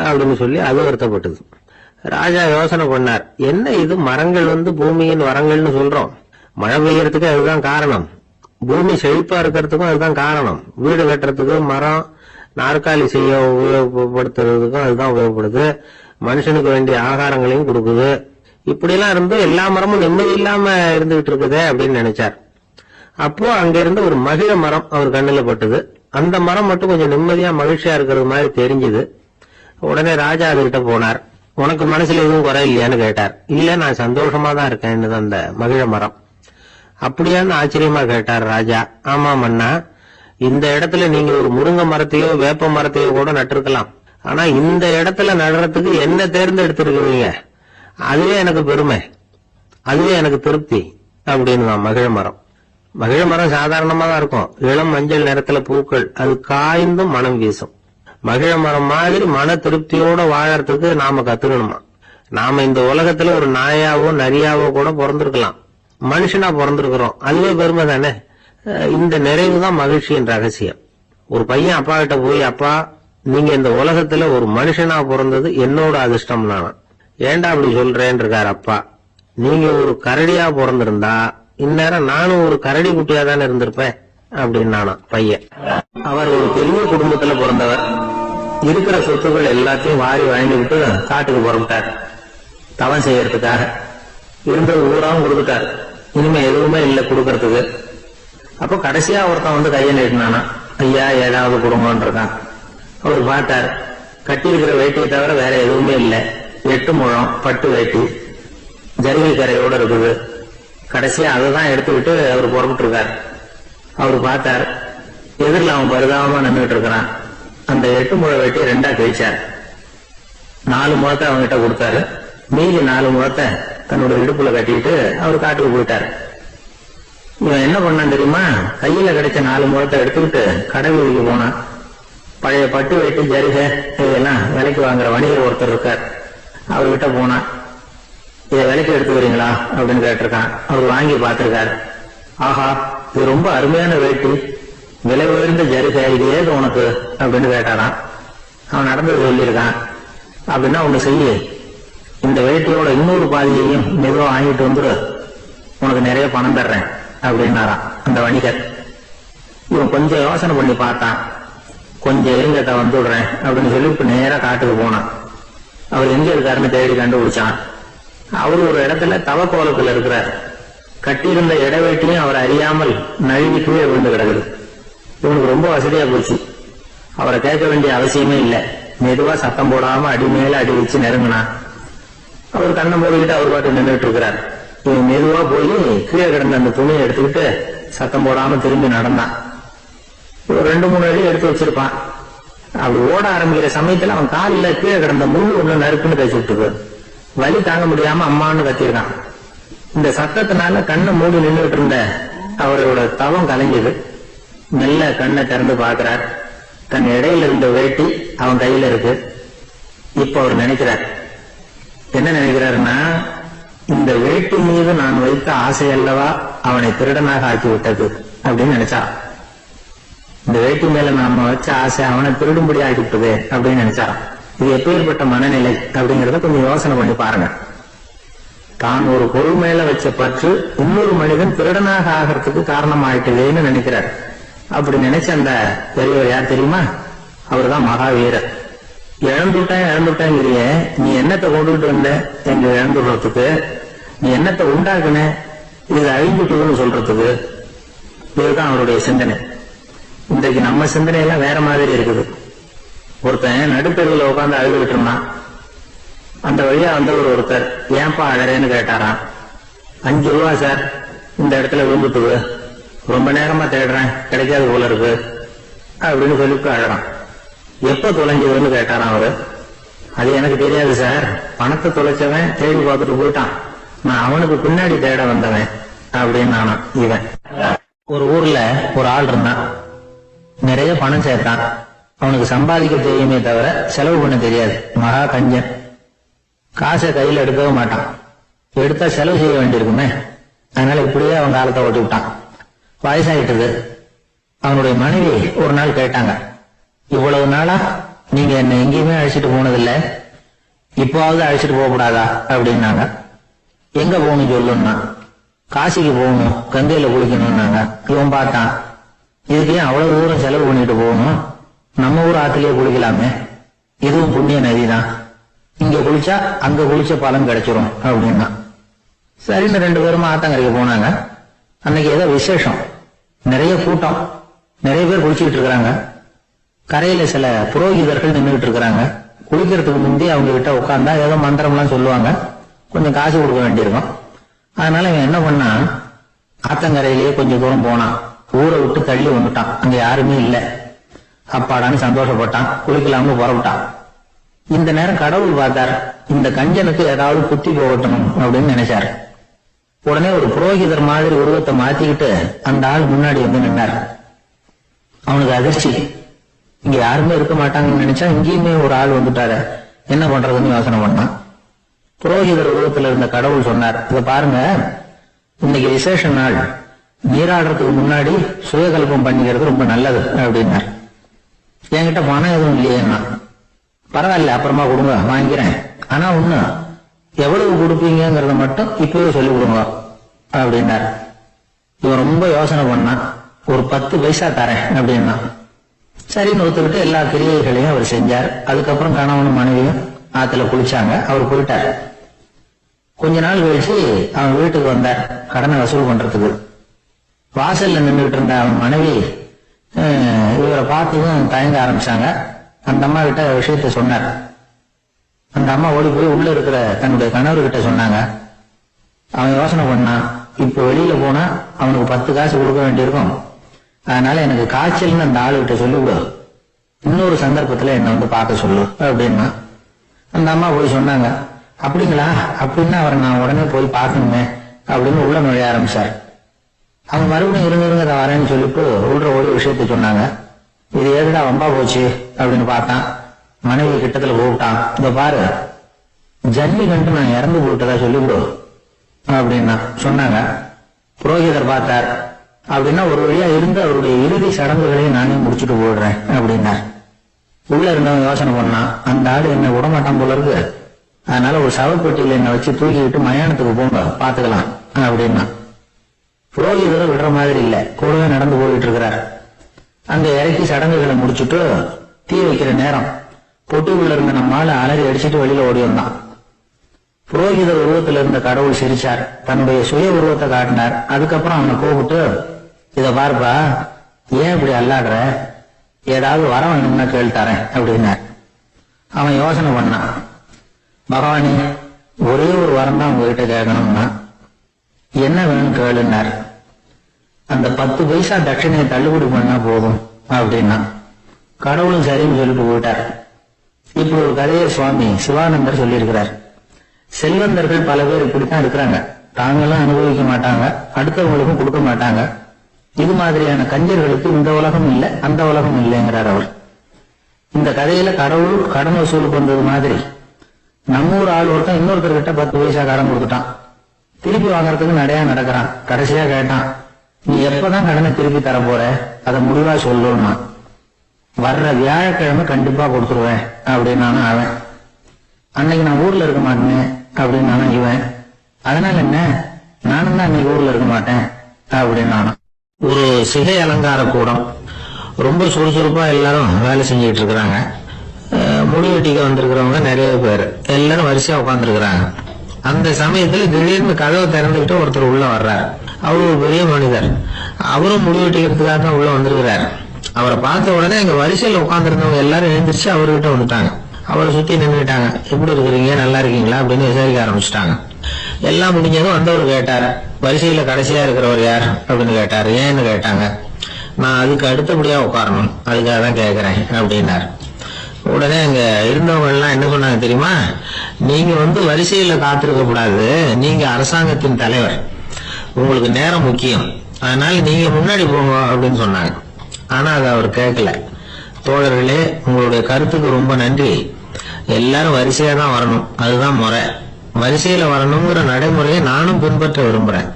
அப்படின்னு சொல்லி அது வருத்தப்பட்டது. ராஜா யோசனை பண்ணார், என்ன இது மரங்கள் வந்து பூமியின் வரங்கள்னு சொல்றோம், மழை பெய்யறதுக்கு அதுதான் காரணம், பூமி செழிப்பா இருக்கிறதுக்கும் அதுதான் காரணம், வீடு கட்டுறதுக்கு மரம், நாற்காலி செய்ய உபயோகப்படுத்துறதுக்கும் அதுதான் உபயோகப்படுது, மனுஷனுக்கு வேண்டிய ஆகாரங்களையும் கொடுக்குது, இப்படி எல்லாம் இருந்து எல்லா மரமும் நிம்மதி இல்லாம இருந்துகிட்டு இருக்குதே அப்படின்னு நினைச்சார். அப்போ அங்க இருந்து ஒரு மகிழ மரம் அவர் கண்ணுல பட்டது. அந்த மரம் மட்டும் கொஞ்சம் நிம்மதியா மகிழ்ச்சியா இருக்கிறது மாதிரி தெரிஞ்சுது. உடனே ராஜா அதுகிட்ட போனார். உனக்கு மனசுல எதுவும் குறை இல்லையான்னு கேட்டார். இல்ல நான் சந்தோஷமா தான் இருக்கேன்னு அந்த மகிழ மரம். அப்படியான்னு ஆச்சரியமா கேட்டார் ராஜா. ஆமா மன்னா, இந்த இடத்துல நீங்க ஒரு முருங்கை மரத்தையோ வேப்ப மரத்தையோ கூட நட்டிருக்கலாம், ஆனா இந்த இடத்துல நடுறதுக்கு என்ன தேர்ந்தெடுத்திருக்கிறீங்க, அதுவே எனக்கு பெருமை, அதுவே எனக்கு திருப்தி அப்படின்னு தான் மகிழ மரம். மகிழ மரம் சாதாரணமா தான் இருக்கும், இளம் மஞ்சள் நிறத்துல பூக்கள், அது காய்ந்தும் மனம் வீசும். மகிழ மரம் மாதிரி மன திருப்தியோட வாழறதுக்கு நாம கத்துக்கணுமா. நாம இந்த உலகத்துல ஒரு நாயாவோ நரியாவோ கூட பிறந்திருக்கலாம், மனுஷனா பிறந்திருக்கிறோம், அதுவே பெருமை தானே. இந்த நிறைவு தான் மகிழ்ச்சியின் ரகசியம். ஒரு பையன் அப்பா கிட்ட போய், அப்பா நீங்க இந்த உலகத்துல ஒரு மனுஷனா பிறந்தது என்னோட அதிர்ஷ்டம் நானா. ஏண்டா அப்படி சொல்றேன்னு இருக்காரு அப்பா. நீங்க ஒரு கரடியா பிறந்திருந்தா இந்நேரம் நானும் ஒரு கரடி குட்டியா தானே இருந்திருப்பேன் அப்படின்னு நானா பையன். அவர் ஒரு பெரிய குடும்பத்துல பிறந்தவர். இருக்கிற சொத்துக்கள் எல்லாத்தையும் வாரி வாங்கி விட்டு காட்டுக்கு புறப்பட்டார் தவம் செய்யறதுக்காக. இருந்தது ஊராவும் கொடுத்துட்டார், இனிமே எதுவுமே இல்லை கொடுக்கறதுக்கு. அப்ப கடைசியா ஒருத்தன் வந்து கையை நீட்டினானா, ஐயா ஏதாவது கொடுங்கன்னு இருக்கான். அவர் பார்த்தார், கட்டி இருக்கிற வேட்டியை தவிர வேற எதுவுமே இல்லை, 8 முழம் பட்டு வேட்டி ஜரிகை கரையோட இருக்குது. கடைசியா அதை தான் எடுத்துக்கிட்டு அவர் புறப்பட்டு இருக்கார். அவர் பார்த்தார், எதிரில் அவன் பரிதாபமா நின்றுட்டு இருக்கிறான். அந்த 8 முழ வேட்டி 2ஆ கிழிச்சார். 4 முழத்தை அவங்ககிட்ட கொடுத்தாரு, மீதி 4 முழத்தை தன்னோட இடுப்புல கட்டிட்டு அவர் காட்டுக்கு போயிட்டாரு. இவன் என்ன பண்ணான் தெரியுமா? கையில கிடைச்ச 4 முழத்தை எடுத்துக்கிட்டு கடை வீதிக்கு போனான். பழைய பட்டு வெட்டி ஜரிகை இதெல்லாம் விலைக்கு வாங்குற வணிகர் ஒருத்தர் இருக்கார். அவர்கிட்ட போனான். இதை விலைக்கு எடுத்துக்கிறீங்களா அப்படின்னு கேட்டிருக்கான். அவர் வாங்கி பார்த்திருக்காரு. ஆஹா, இது ரொம்ப அருமையான வேட்டி, விலை உயர்ந்த ஜரிகை, இது ஏது உனக்கு அப்படின்னு கேட்டாரான். அவன் நடந்தது சொல்லியிருக்கான். அப்படின்னா ஒண்ணு செய்ய, இந்த வேட்டியோட இன்னொரு பாதியையும் மெதுவா வாங்கிட்டு வந்துரு, உனக்கு நிறைய பணம் தர்றேன் அப்படின்னாரான் அந்த வணிகர். இவன் கொஞ்சம் யோசனை பண்ணி பார்த்தான். கொஞ்சம் இருங்கட்ட வந்து விடுறேன் அப்படின்னு சொல்லி இப்ப நேரா காட்டுக்கு போனான். அவர் எங்க இருக்காருன்னு தேடி கண்டுபிடிச்சான். அவரு ஒரு இடத்துல தவக்கோலத்துல இருக்கிறார். கட்டியிருந்த இடவேட்டியும் அவர் அறியாமல் நழுவி கீழே விழுந்து கிடக்குது. இவனுக்கு ரொம்ப வசதியா போச்சு. அவரை கேட்க வேண்டிய அவசியமே இல்லை. மெதுவா சத்தம் போடாம அடி மேல அடி வச்சு நெருங்கினான். அவர் கண்ணை மூடிக்கிட்டு அவர் பாட்டு நின்றுட்டு இருக்கிறார். இவன் மெதுவா போய் கீழே கிடந்த அந்த துணியை எடுத்துக்கிட்டு சத்தம் போடாம திரும்பி நடந்தான். ஒரு 2-3 அடி எடுத்து வச்சிருப்பான். அப்படி ஓட ஆரம்பிக்கிற சமயத்துல அவன் காலில் கீழே கிடந்த முள் ஒண்ணு நறுக்குன்னு கழிச்சு விட்டுது. வலி தாங்க முடியாம அம்மான்னு கத்திருக்கான். இந்த சத்தத்தினால கண்ணை மூடி நின்றுட்டு இருந்த அவரோட தவம் கலைஞ்சது. மெல்ல கண்ணை திறந்து பார்க்கிறார். தன் இடையில இருந்த வேட்டி அவன் கையில இருக்கு. இப்ப அவர் நினைக்கிறார். என்ன நினைக்கிறாருன்னா, இந்த வேட்டி மீது நான் வைத்த ஆசை அல்லவா அவனை திருடனாக ஆக்கி விட்டது அப்படின்னு நினைச்சா. இந்த வேட்டி மேல நாம வச்ச ஆசை அவனை திருடும்படி ஆக்கிவிட்டது அப்படின்னு நினைச்சா. இது எப்பேற்பட்ட மனநிலை அப்படிங்கறத கொஞ்சம் யோசனை பண்ணி பாருங்க. தான் ஒரு பொருள் மேல வச்ச பற்று இன்னொரு மனிதன் திருடனாக ஆகிறதுக்கு காரணமாயிட்டதுன்னு நினைக்கிறார். அப்படி நினைச்ச அந்த பெரியவர் யார் தெரியுமா? அவர் தான் மகாவீரர். இழந்துட்டாங்கிறிய, நீ என்னத்தை கொண்டுகிட்டு வந்த எங்க இழந்துடுறதுக்கு? நீ என்னத்தை உண்டாக்குன இது அழிஞ்சுட்டுன்னு சொல்றதுக்கு? இதுதான் அவருடைய சிந்தனை. இன்றைக்கு நம்ம சிந்தனை எல்லாம் வேற மாதிரி இருக்குது. ஒருத்தன் நடுத்தெருவில் உட்காந்து அழுதுகிட்டு இருந்தான். அந்த வழியா வந்தவர் ஒருத்தர், ஏன்பா அழறேன்னு கேட்டாராம். 5 ரூபா சார், இந்த இடத்துல விழுந்துட்டு ரொம்ப நேரமா தேடுறேன், கிடைக்காது போல இருக்கு அப்படின்னு சொல்லிட்டு அழறான். எப்ப தொலைஞ்சதுன்னு கேட்டாராம் அவரு. அது எனக்கு தெரியாது சார், பணத்தை தொலைச்சவன் தேடி பார்த்துட்டு போயிட்டான், நான் அவனுக்கு பின்னாடி தேட வந்தவன் அப்படின்னு நானா. இவன் ஒரு ஊர்ல ஒரு ஆள் இருந்தான். நிறைய பணம் சேர்த்தான். அவனுக்கு சம்பாதிக்க தெரியுமே தவிர செலவு பண்ண தெரியாது. மகா கஞ்சன். காசை கையில எடுக்கவே மாட்டான். எடுத்தா செலவு செய்ய வேண்டியிருக்குமே. அதனால இப்படியே அவன் காலத்தை ஓட்டி விட்டான். வயசாயிட்டது. அவனுடைய மனைவி ஒரு நாள் கேட்டாங்க, இவ்வளவு நாளா நீங்க என்ன எங்கேயுமே அழைச்சிட்டு போனதில்லை, இப்போவாவது அழைச்சிட்டு போக கூடாதா அப்படின்னாங்க. எங்க போகணும் சொல்லுன்னா, காசிக்கு போகணும், கங்கையில குளிக்கணும்னாங்க. இவன் பார்த்தான், இதுக்கு ஏன் அவ்வளவு தூரம் செலவு பண்ணிட்டு போகணும், நம்ம ஊர் ஆத்திலேயே குளிக்கலாமே, இதுவும் புண்ணிய நதிதான், இங்க குளிச்சா அங்க குளிச்ச பலன் கிடைச்சிரும் அப்படின்னா. சரின்னு 2 பேரும் ஆத்தங்கரைக்கு போனாங்க. அன்னைக்கு ஏதோ விசேஷம், நிறைய கூட்டம், நிறைய பேர் குளிச்சுக்கிட்டு இருக்கிறாங்க. கரையில சில புரோகிதர்கள் நின்றுட்டு இருக்கிறாங்க. குளிக்கிறதுக்கு முந்தி அவங்க கிட்ட உட்கார்ந்தா ஏதோ மந்திரம்லாம் சொல்லுவாங்க, கொஞ்சம் காசு கொடுக்க வேண்டியிருக்கும். அதனால இவன் என்ன பண்ணா, ஆத்தங்கரையிலேயே கொஞ்சம் தூரம் போனான். ஊரை விட்டு தள்ளி வந்துட்டான். அங்க யாருமே இல்லை. அப்பாடான்னு சந்தோஷப்பட்டான். குளிக்கலாம்னு புறப்பட்டான். இந்த நேரம் கடவுள் பார்த்தார், இந்த கஞ்சனுக்கு ஏதாவது புத்தி போகட்டும் அப்படின்னு நினைச்சாரு. உடனே ஒரு புரோகிதர் மாதிரி உருவத்தை மாத்திக்கிட்டு அந்த ஆள் முன்னாடி வந்து நின்னார். அவனுக்கு அதிர்ச்சி. இங்க யாருமே இருக்க மாட்டாங்கன்னு நினைச்சா இங்கேயுமே ஒரு ஆள் வந்துட்டாரு, என்ன பண்றதுன்னு யோசனை பண்ணான். புரோகிதர் உருவத்தில் இருந்த கடவுள் சொன்னார், இத பாருங்க, இன்னைக்கு விசேஷ நாள், நீராடுறதுக்கு முன்னாடி சுயகல்பம் பண்ணிக்கிறது ரொம்ப நல்லது அப்படின்னார். என்கிட்ட பணம் எதுவும் இல்லையேன்னா, பரவாயில்ல அப்புறமா கொடுங்க வாங்கிறேன், ஆனா ஒண்ணு, எவ்வளவு கொடுப்பீங்கிறத மட்டும் இப்பவே சொல்லி கொடுங்க அப்படின்னார். இவன் ரொம்ப யோசனை பண்ணான். ஒரு 10 பைசா தரேன் அப்படின்னா. சரின்னு ஒத்துக்கிட்டு எல்லா கிரியைகளையும் அவர் செஞ்சார். அதுக்கப்புறம் கணவனும் மனைவியும் ஆத்துல குளிச்சாங்க. அவர் போயிட்டார். கொஞ்ச நாள் கழிச்சு அவன் வீட்டுக்கு வந்தார் கடனை வசூல் பண்றதுக்கு. வாசல்ல நின்றுட்டு இருந்த அவன் மனைவி இவரை பார்த்ததும் தயங்க ஆரம்பிச்சாங்க. அந்த அம்மா கிட்ட விஷயத்த சொன்னார். அந்த அம்மா ஓடி போய் உள்ள இருக்கிற தன்னுடைய கணவர்கிட்ட சொன்னாங்க. அவன் யோசனை பண்ணான், இப்ப வெளியில போனா அவனுக்கு 10 காசு கொடுக்க வேண்டியிருக்கும், அதனால எனக்கு காய்ச்சல்னு அந்த ஆளுகிட்ட சொல்லிவிடு, இன்னொரு சந்தர்ப்பத்துல என்ன வந்து பார்க்க சொல்லு அப்படின்னா. அந்த அம்மா போய் சொன்னாங்க. அப்படிங்களா, அப்படின்னா அவரை நான் உடனே போய் பார்க்கணுமே அப்படின்னு உள்ள நுழைய ஆரம்பிச்சார். அவங்க மறுபடியும் இருங்க வரேன்னு சொல்லிட்டு விடுற ஒரு விஷயத்த சொன்னாங்க. இது எதுடா வம்பா போச்சு அப்படின்னு பார்த்தான். மனைவி கிட்டத்துல கூப்பிட்டான். இந்த பாரு, ஜன்னி கண்டு நான் இறந்து போட்டதா சொல்லிவிடு அப்படின்னா சொன்னாங்க. புரோகிதர் பார்த்தார். அப்படின்னா ஒரு வழியா இருந்து அவருடைய இறுதி சடங்குகளையும் நானே முடிச்சுட்டு போயிடுறேன் அப்படின்னா. உள்ள இருந்தவன் யோசனை பண்ணான், அந்த ஆடு என்ன விடமாட்டான் போல இருக்கு, அதனால ஒரு சவப்பெட்டியில என்னை வச்சு தூக்கிக்கிட்டு மயானத்துக்கு போங்க பாத்துக்கலாம் அப்படின்னா. புரோகிதரை விடுற மாதிரி இல்ல, கூடவே நடந்து போயிட்டு இருக்கிறார். அங்க இறக்கி சடங்குகளை முடிச்சுட்டு தீ வைக்கிற நேரம் பொட்டுக்குள்ள இருந்த நம்மால அலறி அடிச்சுட்டு வெளியில ஓடி வந்தான். புரோகிதர் உருவத்தில் இருந்த கடவுள் சிரிச்சார், தன்னுடைய சுய உருவத்தை காட்டினார். அதுக்கப்புறம் அவனை கூப்பிட்டு, இத பார்ப்பா, ஏன் இப்படி அல்லாடுற, ஏதாவது வர வேணும்னா கேள்வித்தாரேன் அப்படின்னார். அவன் யோசனை பண்ணான். பகவானே, ஒரே ஒரு வரம் தான் உங்ககிட்ட கேட்கணும்னா என்ன வேணும் கேளுன்னார். அந்த 10 பைசா தட்சணையை தள்ளுபடி பண்ணா போதும் அப்படின்னா. கடவுளும் சரின்னு சொல்லிட்டு போயிட்டார். இப்படி ஒரு கதையை சுவாமி சிவானந்தர் சொல்லியிருக்கிறார். செல்வந்தர்கள் பல பேர் இப்படித்தான் இருக்கிறாங்க. தாங்களும் அனுபவிக்க மாட்டாங்க, அடுத்தவங்களுக்கும் கொடுக்க மாட்டாங்க. இது மாதிரியான கஞ்சர்களுக்கு இந்த உலகம் இல்லை, அந்த உலகம் இல்லைங்கிறார் அவர். இந்த கதையில கடவுள் கடன் வசூலுக்கு வந்தது மாதிரி நம்ம ஊர் ஆள் ஒருத்தன் இன்னொருத்தர்கிட்ட 10 பைசா கடன் கொடுத்துட்டான். திருப்பி வாங்கறதுக்கு நடையா நடக்கிறான். கடைசியா கேட்டான், நீ எப்பதான் கடனை திருப்பி தர போற, அதை முடிவா சொல்லணும்னா. வர்ற வியாழக்கிழமை கண்டிப்பா கொடுத்துருவேன் அப்படின்னானு அவன். அன்னைக்கு நான் ஊர்ல இருக்க மாட்டேன் அப்படின்னு இவன். அதனால என்ன, நானும் தான் அன்னைக்கு ஊர்ல இருக்க மாட்டேன் அப்படின்னு. ஒரு சிகை அலங்கார கூடம், ரொம்ப சுறுசுறுப்பா எல்லாரும் வேலை செஞ்சுட்டு இருக்கிறாங்க. முடி வெட்டிக்க வந்திருக்கிறவங்க நிறைய பேர், எல்லாரும் வரிசையா உட்காந்துருக்கிறாங்க. அந்த சமயத்துல திடீர்னு கதவை திறந்துகிட்டு ஒருத்தர் உள்ள வர்றாரு. அவரு ஒரு பெரிய மனிதர். அவரும் முடி வெட்டிக்கிறதுக்காக தான் உள்ள வந்திருக்கிறாரு. அவரை பார்த்த உடனே அங்க வரிசையில உட்காந்துருந்தவங்க எல்லாரும் எழுந்திரிச்சு அவர்கிட்ட வந்துட்டாங்க. அவரை சுத்தி நின்றுட்டாங்க. எப்படி இருக்கிறீங்க, நல்லா இருக்கீங்களா அப்படின்னு விசாரிக்க ஆரம்பிச்சுட்டாங்க. எல்லாம் முடிஞ்சதும் வந்தவர் கேட்டாரு, வரிசையில கடைசியா இருக்கிறவர் யார் அப்படின்னு கேட்டாரு. ஏன்னு கேட்டாங்க. நான் அதுக்கு அடுத்தபடியா உட்காரணும், அதுக்காக தான் கேட்கிறேன் அப்படின்னாரு. உடனே அங்க இருந்தவங்க எல்லாம் என்ன சொன்னாங்க தெரியுமா, நீங்க வரிசையில காத்திருக்க கூடாது, நீங்க அரசாங்கத்தின் தலைவர், உங்களுக்கு நேரம் முக்கியம், அதனால நீங்க முன்னாடி போங்க அப்படின்னு சொன்னாங்க. ஆனா அது அவர் கேட்கல. தோழர்களே, உங்களுடைய கருத்துக்கு ரொம்ப நன்றி. எல்லாரும் வரிசையா தான் வரணும், அதுதான் முறை. வரிசையில வரணுங்கிற நடைமுறையை நானும் பின்பற்ற விரும்புறேன்.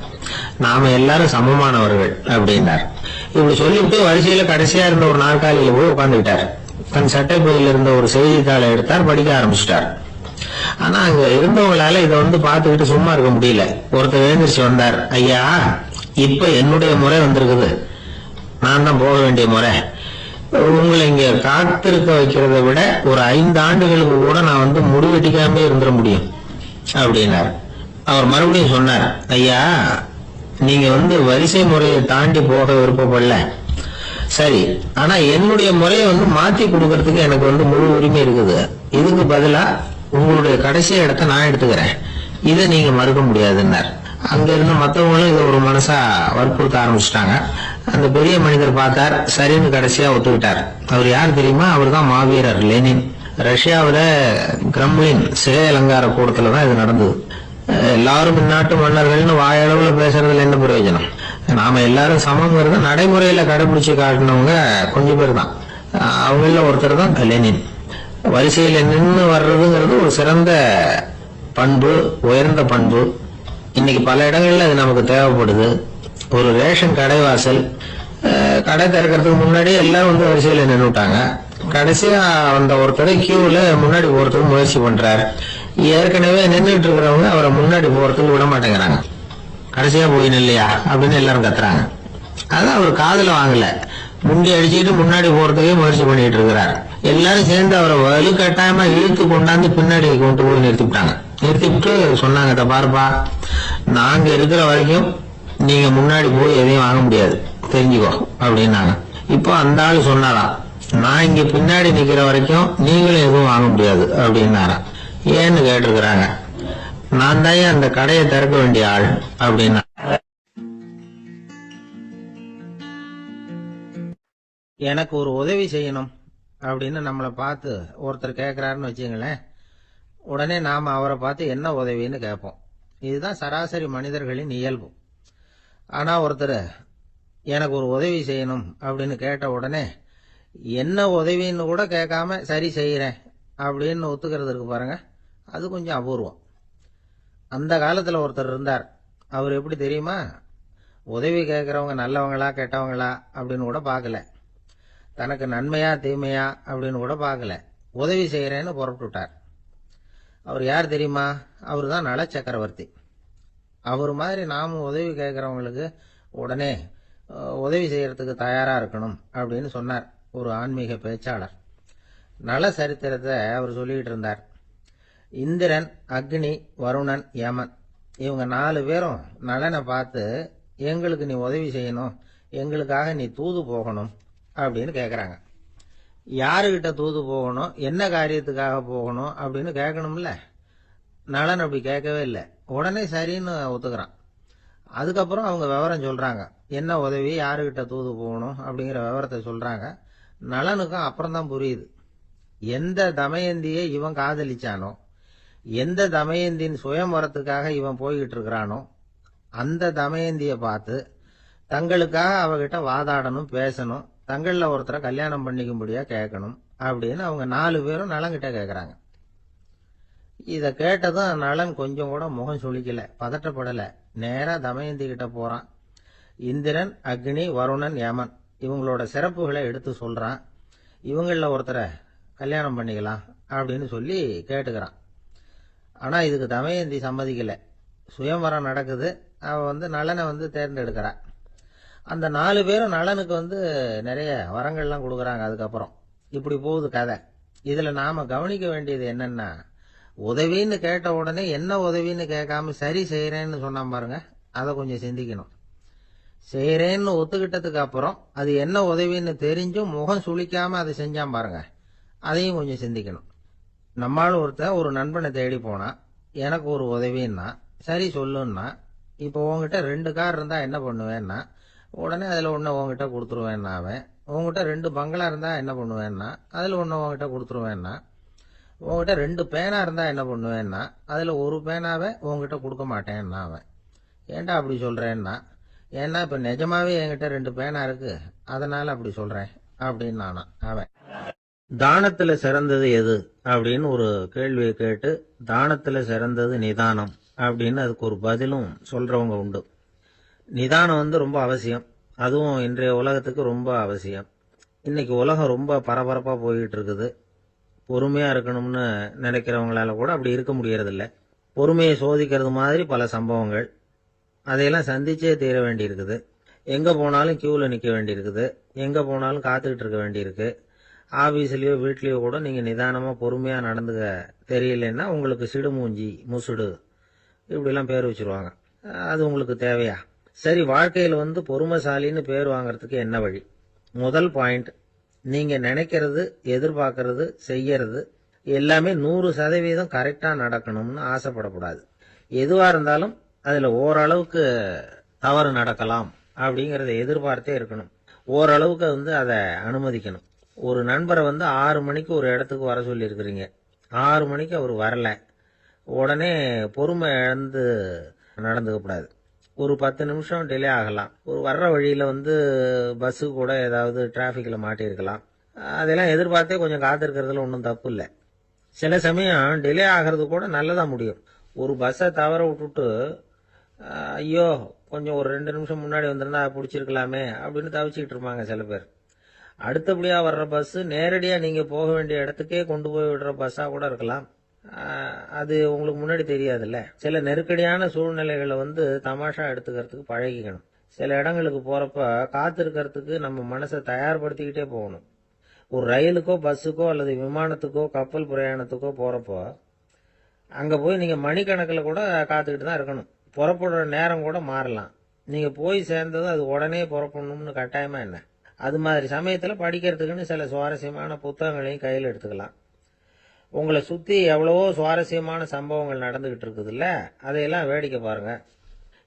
நாம எல்லாரும் சமமானவர்கள் அப்படின்னார். இப்படி சொல்லிவிட்டு வரிசையில கடைசியா இருந்த ஒரு நாற்காலியில போய் உட்கார்ந்துட்டார். தன் சட்டை பையில இருந்த ஒரு செய்தித்தாளை எடுத்தார், படிக்க ஆரம்பிச்சிட்டார். ஆனா அங்க இருந்தவங்களால இதை பார்த்துக்கிட்டு சும்மா இருக்க முடியல. ஒருத்தர் எழுந்திரிச்சு வந்தார். ஐயா, இப்ப என்னுடைய முறை வந்திருக்குது, நான் தான் போக வேண்டிய முறை. உங்களை இங்க காத்திருக்க வைக்கிறத விட ஒரு 5 ஆண்டுகளுக்கு கூட நான் முடிவெட்டிக்காம இருந்துட முடியும் அப்படின்னார். அவர் மறுபடியும் சொன்னார், ஐயா, நீங்க வரிசை முறையை தாண்டி போக விருப்பப்படல, சரி, ஆனா என்னுடைய முறையை மாத்தி கொடுக்கறதுக்கு எனக்கு முழு உரிமை இருக்குது. இதுக்கு பதிலா உங்களுடைய கடைசி இடத்தை நான் எடுத்துக்கிறேன், இதை நீங்க மறுக்க முடியாதுன்னார். அங்க இருந்த மற்றவங்களும் இதை ஒரு மனசா வற்புறுத்த ஆரம்பிச்சுட்டாங்க. அந்த பெரிய மனிதர் பார்த்தார், சரின்னு கடைசியா ஒத்துக்கிட்டார். அவர் யார் தெரியுமா, அவர் தான் மாவீரர் லெனின். ரஷ்யாவில கிரெம்ளின் சிகை அலங்கார கூடத்துலதான் இது நடந்தது. எல்லாரும் இந்நாட்டு மன்னர்கள்னு வாயளவுல பேசுறதுல என்ன பிரயோஜனம், நாம எல்லாரும் சமங்கிறத நடைமுறையில கடைபிடிச்சு காட்டினவங்க கொஞ்சம் பேர் தான். அவங்கள ஒருத்தர் தான் லெனின். வரிசையில நின்று வர்றதுங்கிறது ஒரு சிறந்த பண்பு, உயர்ந்த பண்பு. இன்னைக்கு பல இடங்கள்ல அது நமக்கு தேவைப்படுது. ஒரு ரேஷன் கடைவாசல், கடை திறக்கிறதுக்கு முன்னாடி எல்லாரும் வரிசையில நின்றுட்டாங்க. கடைசியா வந்த ஒருத்தர் கியூல முன்னாடி போறதுக்கு முயற்சி பண்றாரு. ஏற்கனவே நின்றுட்டு இருக்கிறவங்க அவரை முன்னாடி போறதுக்கு விட மாட்டேங்கிறாங்க. கடைசியா போய் இல்லையா அப்படின்னு எல்லாரும் கத்துறாங்க. அதான் அவர் காதுல வாங்கல, முண்டி அடிச்சுட்டு முன்னாடி போறதுக்கே முயற்சி பண்ணிட்டு இருக்கிறார். எல்லாரும் சேர்ந்து அவரை வலுக்கட்டாயமா இழுத்து கொண்டாந்து பின்னாடி கொண்டு போய் நிறுத்திவிட்டாங்க. நிறுத்திவிட்டு சொன்னாங்க, இத பாருப்பா, நாங்க இருக்கிற வரைக்கும் நீங்க முன்னாடி போய் எதையும் வாங்க முடியாது, தெரிஞ்சுக்கோ அப்படின்னாங்க. இப்போ அந்த ஆளு சொன்னாராம், நான் இங்க பின்னாடி நிக்கிற வரைக்கும் நீங்களும் எதுவும் வாங்க முடியாது அப்படின்னாராம். ஏன்னு கேட்டிருக்கிறாங்க. நான் தான் அந்த கடையை திறக்க வேண்டிய ஆள் அப்படின்னா. எனக்கு ஒரு உதவி செய்யணும் அப்படின்னு நம்மளை பார்த்து ஒருத்தர் கேட்கிறாருன்னு வச்சுங்களேன், உடனே நாம அவரை பார்த்து என்ன உதவின்னு கேட்போம். இதுதான் சராசரி மனிதர்களின் இயல்பு. ஆனா ஒருத்தர் எனக்கு ஒரு உதவி செய்யணும் அப்படின்னு கேட்ட உடனே என்ன உதவின்னு கூட கேட்காம சரி செய்கிறேன் அப்படின்னு ஒத்துக்கிறது இருக்கு பாருங்க, அது கொஞ்சம் அபூர்வம். அந்த காலத்தில் ஒருத்தர் இருந்தார். அவர் எப்படி தெரியுமா? உதவி கேட்குறவங்க நல்லவங்களா கெட்டவங்களா அப்படின்னு கூட பார்க்கல, தனக்கு நன்மையா தீமையா அப்படின்னு கூட பார்க்கல, உதவி செய்கிறேன்னு புறப்பட்டுட்டார். அவர் யார் தெரியுமா? அவர் தான் நல சக்கரவர்த்தி. அவர் மாதிரி நாமும் உதவி கேட்குறவங்களுக்கு உடனே உதவி செய்யறதுக்கு தயாரா இருக்கணும் அப்படின்னு சொன்னார் ஒரு ஆன்மீக பேச்சாளர். நல சரித்திரத்தை அவர் சொல்லிட்டு இருந்தார். இந்திரன், அக்னி, வருணன், யமன் இவங்க 4 பேரும் நலனை பார்த்து எங்களுக்கு நீ உதவி செய்யணும், எங்களுக்காக நீ தூது போகணும் அப்படின்னு கேட்குறாங்க. யாருகிட்ட தூது போகணும், என்ன காரியத்துக்காக போகணும் அப்படின்னு கேட்கணும்ல. நலன் அப்படி கேட்கவே இல்லை, உடனே சரின்னு ஒத்துக்கிறான். அதுக்கப்புறம் அவங்க விவரம் சொல்றாங்க, என்ன உதவி, யாருகிட்ட தூது போகணும் அப்படிங்கிற விவரத்தை சொல்றாங்க. நலனுக்கும் அப்புறம் தான் புரியுது, எந்த தமயந்தியை இவன் காதலிச்சானோ, எந்த தமயந்தின் சுயம்பரத்துக்காக இவன் போய்கிட்டு இருக்கிறானோ அந்த தமயந்தியை பார்த்து தங்களுக்காக அவகிட்ட வாதாடணும், பேசணும், தங்களில் ஒருத்தரை கல்யாணம் பண்ணிக்கும்படியா கேட்கணும் அப்படின்னு அவங்க 4 பேரும் நலன்கிட்ட கேட்கறாங்க. இதை கேட்டதும் நலன் கொஞ்சம் கூட முகம் சுளிக்கல, பதட்டப்படல, நேரா தமயந்தி கிட்ட போறான். இந்திரன், அக்னி, வருணன், யமன் இவங்களோட சிறப்புகளை எடுத்து சொல்றான். இவங்கள ஒருத்தரை கல்யாணம் பண்ணிக்கலாம் அப்படின்னு சொல்லி கேட்டுக்கிறான். ஆனா இதுக்கு தமயந்தி சம்மதிக்கல. சுயம்வரம் நடக்குது, அவ நலனை தேர்ந்தெடுக்கிறா. அந்த 4 பேரும் நலனுக்கு நிறைய வரங்கள்லாம் கொடுக்குறாங்க. அதுக்கப்புறம் இப்படி போகுது கதை. இதுல நாம கவனிக்க வேண்டியது என்னன்னா, உதவின்னு கேட்ட உடனே என்ன உதவின்னு கேட்காம சரி செய்யறேன்னு சொன்னான் பாருங்க, அதை கொஞ்சம் சிந்திக்கணும். செய்யறேன்னு ஒத்துக்கிட்டதுக்கு அப்புறம் அது என்ன உதவின்னு தெரிஞ்சும் முகம் சுளிக்காம அதை செஞ்சான் பாருங்க, அதையும் கொஞ்சம் சிந்திக்கணும். நம்மால் ஒருத்தன் ஒரு நண்பனை தேடி போனா, எனக்கு ஒரு உதவின்னா சரி சொல்லுன்னா, இப்போ உங்ககிட்ட 2 கார் இருந்தா என்ன பண்ணுவேன்னா, உடனே அதுல ஒண்ணு உங்ககிட்ட கொடுத்துருவேன்னா, அவன் உங்ககிட்ட 2 பங்களா இருந்தா என்ன பண்ணுவேன்னா, அதுல ஒண்ணு உங்ககிட்ட கொடுத்துருவேன்னா, உங்ககிட்ட 2 பேனா இருந்தா என்ன பண்ணுவேன்னா, அதுல ஒரு பேனாவை உங்ககிட்ட கொடுக்க மாட்டேன்னா அவன். ஏன்டா அப்படி சொல்றேன்னா, ஏன்னா இப்ப நிஜமாவே என்கிட்ட 2 பேனா இருக்கு, அதனால அப்படி சொல்றேன் அப்படின்னு நானா அவன். தானத்துல சிறந்தது எது அப்படின்னு ஒரு கேள்வியை கேட்டு, தானத்துல சிறந்தது நிதானம் அப்படின்னு அதுக்கு ஒரு பதிலும் சொல்றவங்க உண்டு. நிதானம் ரொம்ப அவசியம், அதுவும் இன்றைய உலகத்துக்கு ரொம்ப அவசியம். இன்னைக்கு உலகம் ரொம்ப பரபரப்பா போயிட்டு இருக்குது. பொறுமையா இருக்கணும்னு நினைக்கிறவங்களால கூட அப்படி இருக்க முடியறதில்ல. பொறுமையை சோதிக்கிறது மாதிரி பல சம்பவங்கள், அதையெல்லாம் சந்திச்சே தீர வேண்டி இருக்குது. எங்க போனாலும் கியூல நிக்க வேண்டி இருக்குது, எங்க போனாலும் காத்துக்கிட்டு இருக்க வேண்டி இருக்கு. ஆபீஸ்லயோ வீட்லயோ கூட நீங்க நிதானமா பொறுமையா நடந்துக்க தெரியலன்னா உங்களுக்கு சிடுமூஞ்சி, முசுடு இப்படிலாம் பேர் வச்சிருவாங்க. அது உங்களுக்கு தேவையா? சரி, வாழ்க்கையில பொறுமைசாலின்னு பேர் வாங்கறதுக்கு என்ன வழி? முதல் பாயிண்ட், நீங்க நினைக்கிறது, எதிர்பார்க்கறது, செய்யறது எல்லாமே 100% கரெக்டா நடக்கணும்னு ஆசைப்படக்கூடாது. எதுவா இருந்தாலும் அதுல ஓரளவுக்கு தவறு நடக்கலாம் அப்படிங்கறத எதிர்பார்த்தே இருக்கணும். ஓரளவுக்கு அதை அனுமதிக்கணும். ஒரு நண்பரை 6 மணிக்கு ஒரு இடத்துக்கு வர சொல்லி இருக்கிறீங்க, 6 மணிக்கு அவர் வரல, உடனே பொறுமை இழந்து நடந்துக்க கூடாது. ஒரு 10 நிமிஷம் டிலே ஆகலாம். ஒரு வர்ற வழியில பஸ்ஸு கூட ஏதாவது டிராபிக்ல மாட்டிருக்கலாம். அதெல்லாம் எதிர்பார்த்தே கொஞ்சம் காத்திருக்கிறதுல ஒன்றும் தப்பு இல்லை. சில சமயம் டிலே ஆகிறது கூட நல்லதா முடியும். ஒரு பஸ்ஸை தவற விட்டுட்டு, ஐயோ கொஞ்சம் ஒரு 2 நிமிஷம் முன்னாடி வந்திருந்தா பிடிச்சிருக்கலாமே அப்படின்னு தவிச்சுக்கிட்டு இருப்பாங்க சில பேர். அடுத்தபடியா வர்ற பஸ் நேரடியா நீங்க போக வேண்டிய இடத்துக்கே கொண்டு போய் விடுற பஸ்ஸா கூட இருக்கலாம். அது உங்களுக்கு முன்னாடி தெரியாதுல்ல. சில நெருக்கடியான சூழ்நிலைகளை தமாஷா எடுத்துக்கிறதுக்கு பழகிக்கணும். சில இடங்களுக்கு போறப்ப காத்திருக்கிறதுக்கு நம்ம மனசை தயார்படுத்திக்கிட்டே போகணும். ஒரு ரயிலுக்கோ பஸ்ஸுக்கோ அல்லது விமானத்துக்கோ கப்பல் பிரயாணத்துக்கோ போறப்போ அங்க போய் நீங்க மணிக்கணக்கில் கூட காத்துக்கிட்டு தான் இருக்கணும். புறப்படுற நேரம் கூட மாறலாம். நீங்க போய் சேர்ந்ததும் அது உடனே புறப்படணும்னு கட்டாயமா என்ன? அது மாதிரி சமயத்துல படிக்கிறதுக்குன்னு சில சுவாரஸ்யமான புத்தகங்களையும் கையில் எடுத்துக்கலாம். உங்களை சுத்தி எவ்வளவோ சுவாரஸ்யமான சம்பவங்கள் நடந்துகிட்டு இருக்குதுல்ல, அதையெல்லாம் வேடிக்கை பாருங்க.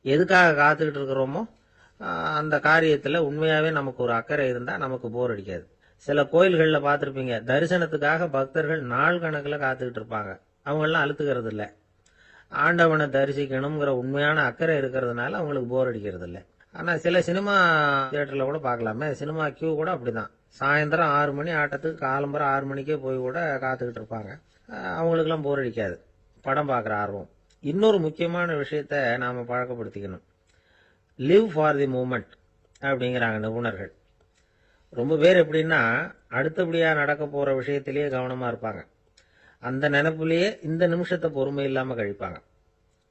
எதுக்காக காத்துக்கிட்டு இருக்கிறோமோ அந்த காரியத்துல உண்மையாவே நமக்கு ஒரு அக்கறை இருந்தா நமக்கு போர் அடிக்காது. சில கோயில்கள்ல பார்த்திருப்பீங்க, தரிசனத்துக்காக பக்தர்கள் நாள் கணக்குல காத்துக்கிட்டு இருப்பாங்க. அவங்க எல்லாம் அழுத்துக்கிறது இல்ல. ஆண்டவனை தரிசிக்கணுங்கிற உண்மையான அக்கறை இருக்கிறதுனால அவங்களுக்கு போர் அடிக்கிறது இல்ல. ஆனால் சில சினிமா தியேட்டரில் கூட பார்க்கலாமே, சினிமா கியூ கூட அப்படிதான். சாயந்தரம் 6 மணி ஆட்டத்துக்கு காலம்பரம் 6 மணிக்கே போய் கூட காத்துக்கிட்டு இருப்பாங்க. அவங்களுக்கெல்லாம் போர் அடிக்காது, படம் பார்க்குற ஆர்வம். இன்னொரு முக்கியமான விஷயத்த நாம் பழக்கப்படுத்திக்கணும். லிவ் ஃபார் தி மூமெண்ட் அப்படிங்கிறாங்க நிபுணர்கள். ரொம்ப பேர் எப்படின்னா அடுத்தபடியாக நடக்க போகிற விஷயத்திலேயே கவனமாக இருப்பாங்க. அந்த நினைப்புலேயே இந்த நிமிஷத்தை பொறுமை இல்லாமல் கழிப்பாங்க.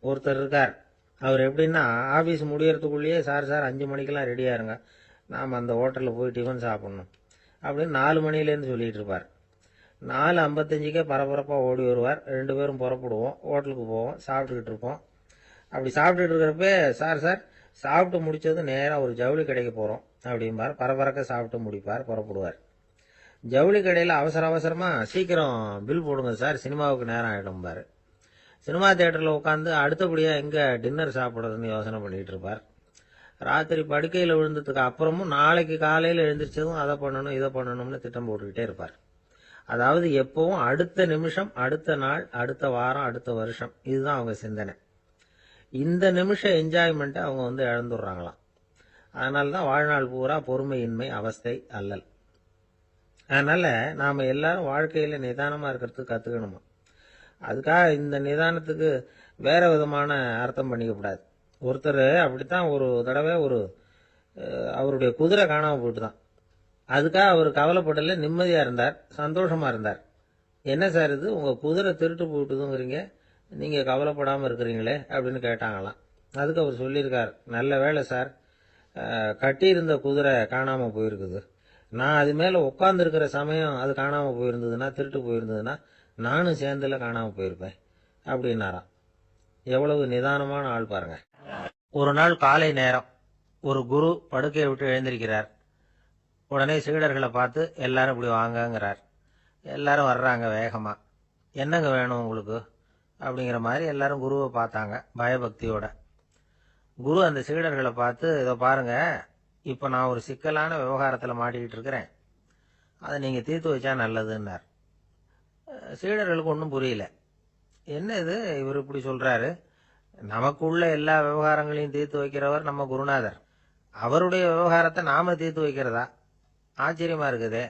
ஒருத்தர் இருக்கார், அவர் எப்படின்னா ஆஃபீஸ் முடியறதுக்குள்ளேயே சார் 5 மணிக்கெல்லாம் ரெடியாக இருங்க, நாம் அந்த ஹோட்டலில் போய் டிஃபன் சாப்பிட்ணும் அப்படின்னு 4 மணிலேருந்து சொல்லிகிட்டு இருப்பார். 4:55 பரபரப்பாக ஓடி வருவார். 2 பேரும் புறப்படுவோம், ஹோட்டலுக்கு போவோம், சாப்பிட்டுக்கிட்டு இருப்போம். அப்படி சாப்பிட்டுட்டு இருக்கிறப்ப சார் சாப்பிட்டு முடிச்சது நேராக ஒரு ஜவுளி கடைக்கு போகிறோம் அப்படிம்பார். பரபரக்க சாப்பிட்டு முடிப்பார், புறப்படுவார். ஜவுளி கடையில் அவசரமாக சீக்கிரம் பில் போடுங்க சார், சினிமாவுக்கு நேரம் ஆகிடும்பார். சினிமா தியேட்டரில் உட்காந்து அடுத்தபடியாக எங்கே டின்னர் சாப்பிட்றதுன்னு யோசனை பண்ணிகிட்டு இருப்பார். ராத்திரி படுக்கையில் விழுந்ததுக்கு அப்புறமும் நாளைக்கு காலையில் எழுந்திரிச்சதும் அதை பண்ணணும் இதை பண்ணணும்னு திட்டம் போட்டுக்கிட்டே இருப்பார். அதாவது எப்பவும் அடுத்த நிமிஷம், அடுத்த நாள், அடுத்த வாரம், அடுத்த வருஷம், இதுதான் அவங்க சிந்தனை. இந்த நிமிஷம் என்ஜாய்மெண்ட்டை அவங்க இழந்துடுறாங்களாம். அதனால தான் வாழ்நாள் பூரா பொறுமையின்மை, அவஸ்தை, அல்லல். அதனால நாம் எல்லாரும் வாழ்க்கையில் நிதானமாக இருக்கிறதுக்கு கற்றுக்கணுமா. அதுக்காக இந்த நிதானத்துக்கு வேற விதமான அர்த்தம் பண்ணிக்கக்கூடாது. ஒருத்தர் அப்படித்தான் ஒரு தடவை அவருடைய குதிரை காணாமல் போயிட்டு தான். அதுக்காக அவர் கவலைப்படல, நிம்மதியாக இருந்தார், சந்தோஷமாக இருந்தார். என்ன சார் இது, உங்கள் குதிரை திருட்டு போயிட்டுதுங்கிறீங்க, நீங்கள் கவலைப்படாமல் இருக்கிறீங்களே அப்படின்னு கேட்டாங்களாம். அதுக்கு அவர் சொல்லியிருக்கார், நல்ல வேலை சார், கட்டியிருந்த குதிரை காணாமல் போயிருக்குது. நான் அது மேலே உட்காந்துருக்கிற சமயம் அது காணாமல் போயிருந்ததுன்னா, திருட்டு போயிருந்ததுன்னா நானும் சேர்ந்துல காணாமல் போயிருப்பேன் அப்படின்னாராம். எவ்வளவு நிதானமான ஆள் பாருங்க. ஒரு நாள் காலை நேரம் ஒரு குரு படுக்கையை விட்டு எழுந்திருக்கிறார். உடனே சீடர்களை பார்த்து எல்லாரும் இப்படி வாங்கங்கிறார். எல்லாரும் வர்றாங்க வேகமா. என்னங்க வேணும் உங்களுக்கு அப்படிங்கிற மாதிரி எல்லாரும் குருவை பார்த்தாங்க பயபக்தியோட. குரு அந்த சீடர்களை பார்த்து, இதை பாருங்க, இப்போ நான் ஒரு சிக்கலான விவகாரத்தில் மாட்டிக்கிட்டு இருக்கிறேன், அதை நீங்கள் தீர்த்து வச்சா நல்லதுன்னார். சீடர்களுக்கு ஒன்றும் புரியல. என்ன இது, இவர் இப்படி சொல்றாரு, நமக்குள்ள எல்லா விவகாரங்களையும் தீர்த்து வைக்கிறவர் நம்ம குருநாதர், அவருடைய விவகாரத்தை நாம தீர்த்து வைக்கிறதா, ஆச்சரியமா இருக்குதே,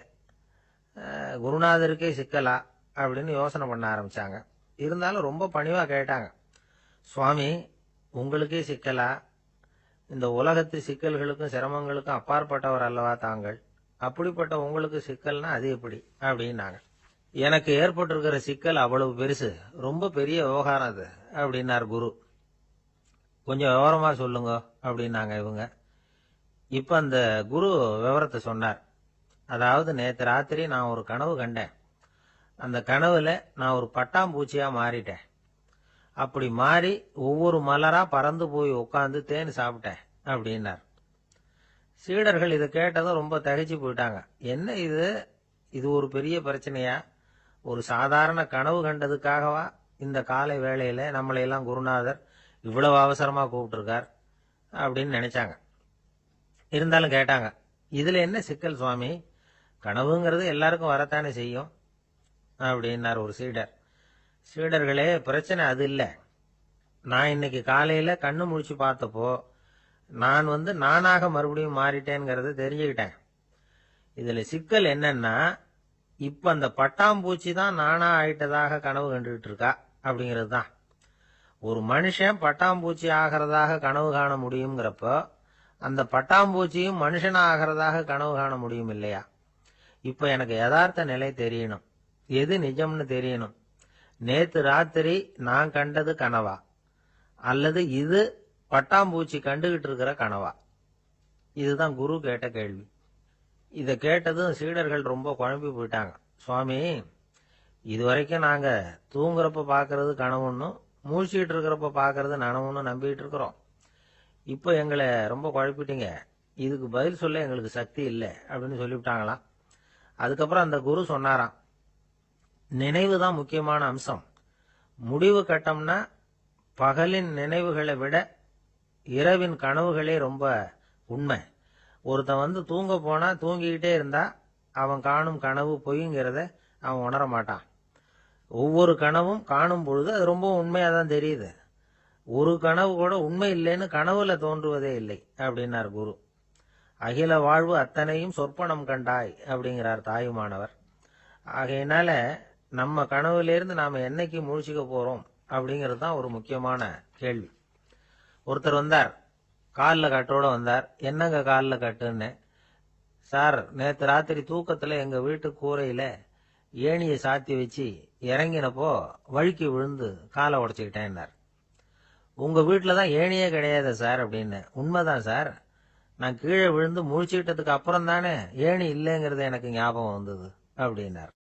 குருநாதருக்கே சிக்கலா அப்படின்னு யோசனை பண்ண ஆரம்பிச்சாங்க. இருந்தாலும் ரொம்ப பணிவா கேட்டாங்க, சுவாமி உங்களுக்கே சிக்கலா, இந்த உலகத்து சிக்கல்களுக்கும் சிரமங்களுக்கும் அப்பாற்பட்டவர் அல்லவா தாங்கள், அப்படிப்பட்ட உங்களுக்கு சிக்கல்னா அது எப்படி அப்படின்னாங்க. எனக்கு ஏற்பட்டிருக்கிற சிக்கல் அவ்வளவு பெருசு, ரொம்ப பெரிய விவகாரம் அது அப்படின்னார் குரு. கொஞ்சம் விவரமா சொல்லுங்க அப்படின்னாங்க இவங்க. இப்ப அந்த குரு விவரத்தை சொன்னார். அதாவது நேற்று ராத்திரி நான் ஒரு கனவு கண்டேன். அந்த கனவுல நான் ஒரு பட்டாம்பூச்சியா மாறிட்டேன். அப்படி மாறி ஒவ்வொரு மலரா பறந்து போய் உட்காந்து தேன் சாப்பிட்டேன் அப்படின்னார். சீடர்கள் இதை கேட்டதும் ரொம்ப தகைச்சு போயிட்டாங்க. என்ன இது ஒரு பெரிய பிரச்சனையா, ஒரு சாதாரண கனவு கண்டதுக்காகவா இந்த காலை வேளையில நம்மளையெல்லாம் குருநாதர் இவ்வளவு அவசரமா கூப்பிட்டுருக்கார் அப்படின்னு நினைச்சாங்க. இருந்தாலும் கேட்டாங்க, இதுல என்ன சிக்கல் சுவாமி, கனவுங்கிறது எல்லாருக்கும் வரத்தானே செய்யும் அப்படின்னார் ஒரு சீடர். சீடர்களே, பிரச்சனை அது இல்லை. நான் இன்னைக்கு காலையில கண்ணு முழிச்சு பார்த்தப்போ நான் நானாக மறுபடியும் மாறிட்டேங்கிறத தெரிஞ்சுக்கிட்டேன். இதுல சிக்கல் என்னன்னா, இப்ப அந்த பட்டாம்பூச்சி தான் நானா ஆயிட்டதாக கனவு கண்டுகிட்டு இருக்கா அப்படிங்கிறது தான். ஒரு மனுஷன் பட்டாம்பூச்சி ஆகிறதாக கனவு காண முடியுங்கிறப்போ அந்த பட்டாம்பூச்சியும் மனுஷனா ஆகிறதாக கனவு காண முடியும் இல்லையா. இப்ப எனக்கு யதார்த்த நிலை தெரியணும், எது நிஜம்னு தெரியணும். நேத்து ராத்திரி நான் கண்டது கனவா, அல்லது இது பட்டாம்பூச்சி கண்டுகிட்டு இருக்கிற கனவா? இதுதான் குரு கேட்ட கேள்வி. இதை கேட்டதும் சீடர்கள் ரொம்ப குழம்பி போயிட்டாங்க. சுவாமி, இதுவரைக்கும் நாங்க தூங்குறப்ப பாக்குறது கனவுன்னும் மூழ்கிட்டு இருக்கிறப்ப பாக்குறது நனவுன்னு நம்பிட்டு இருக்கிறோம். இப்ப எங்களை ரொம்ப குழப்பிட்டீங்க, இதுக்கு பதில் சொல்ல எங்களுக்கு சக்தி இல்லை அப்படின்னு சொல்லிவிட்டாங்களாம். அதுக்கப்புறம் அந்த குரு சொன்னாராம், நினைவு தான் முக்கியமான அம்சம். முடிவு கட்டம்னா பகலின் நினைவுகளை விட இரவின் கனவுகளே ரொம்ப உண்மை. ஒருத்தன் தூங்க போனா தூங்கிக்கிட்டே இருந்தா அவன் காணும் கனவு பொய்ங்கிறத அவன் உணர மாட்டான். ஒவ்வொரு கனவும் காணும் பொழுது அது ரொம்ப உண்மையா தான் தெரியுது. ஒரு கனவு கூட உண்மை இல்லைன்னு கனவுல தோன்றுவதே இல்லை அப்படின்னார் குரு. அகில வாழ்வு அத்தனையும் சொற்பனம் கண்டாய் அப்படிங்கிறார் தாயுமானவர். ஆகையினால நம்ம கனவுலேருந்து நாம என்னைக்கு முழிச்சுக்க போறோம் அப்படிங்கிறது தான் ஒரு முக்கியமான கேள்வி. ஒருத்தர் வந்தார், காலில் கட்டோட வந்தார். என்னங்க காலில் கட்டுன்னு. சார், நேற்று ராத்திரி தூக்கத்துல எங்க வீட்டு கூரையில ஏணியை சாத்தி வச்சு இறங்கினப்போ வழுக்கி விழுந்து காலை உடைச்சுக்கிட்டேன்னார். உங்க வீட்டுல தான் ஏணியே கிடையாது சார் அப்படின்னு. உண்மைதான் சார், நான் கீழே விழுந்து முழிச்சுக்கிட்டதுக்கு அப்புறம் தானே ஏணி இல்லைங்கிறது எனக்கு ஞாபகம் வந்தது அப்படின்னார்.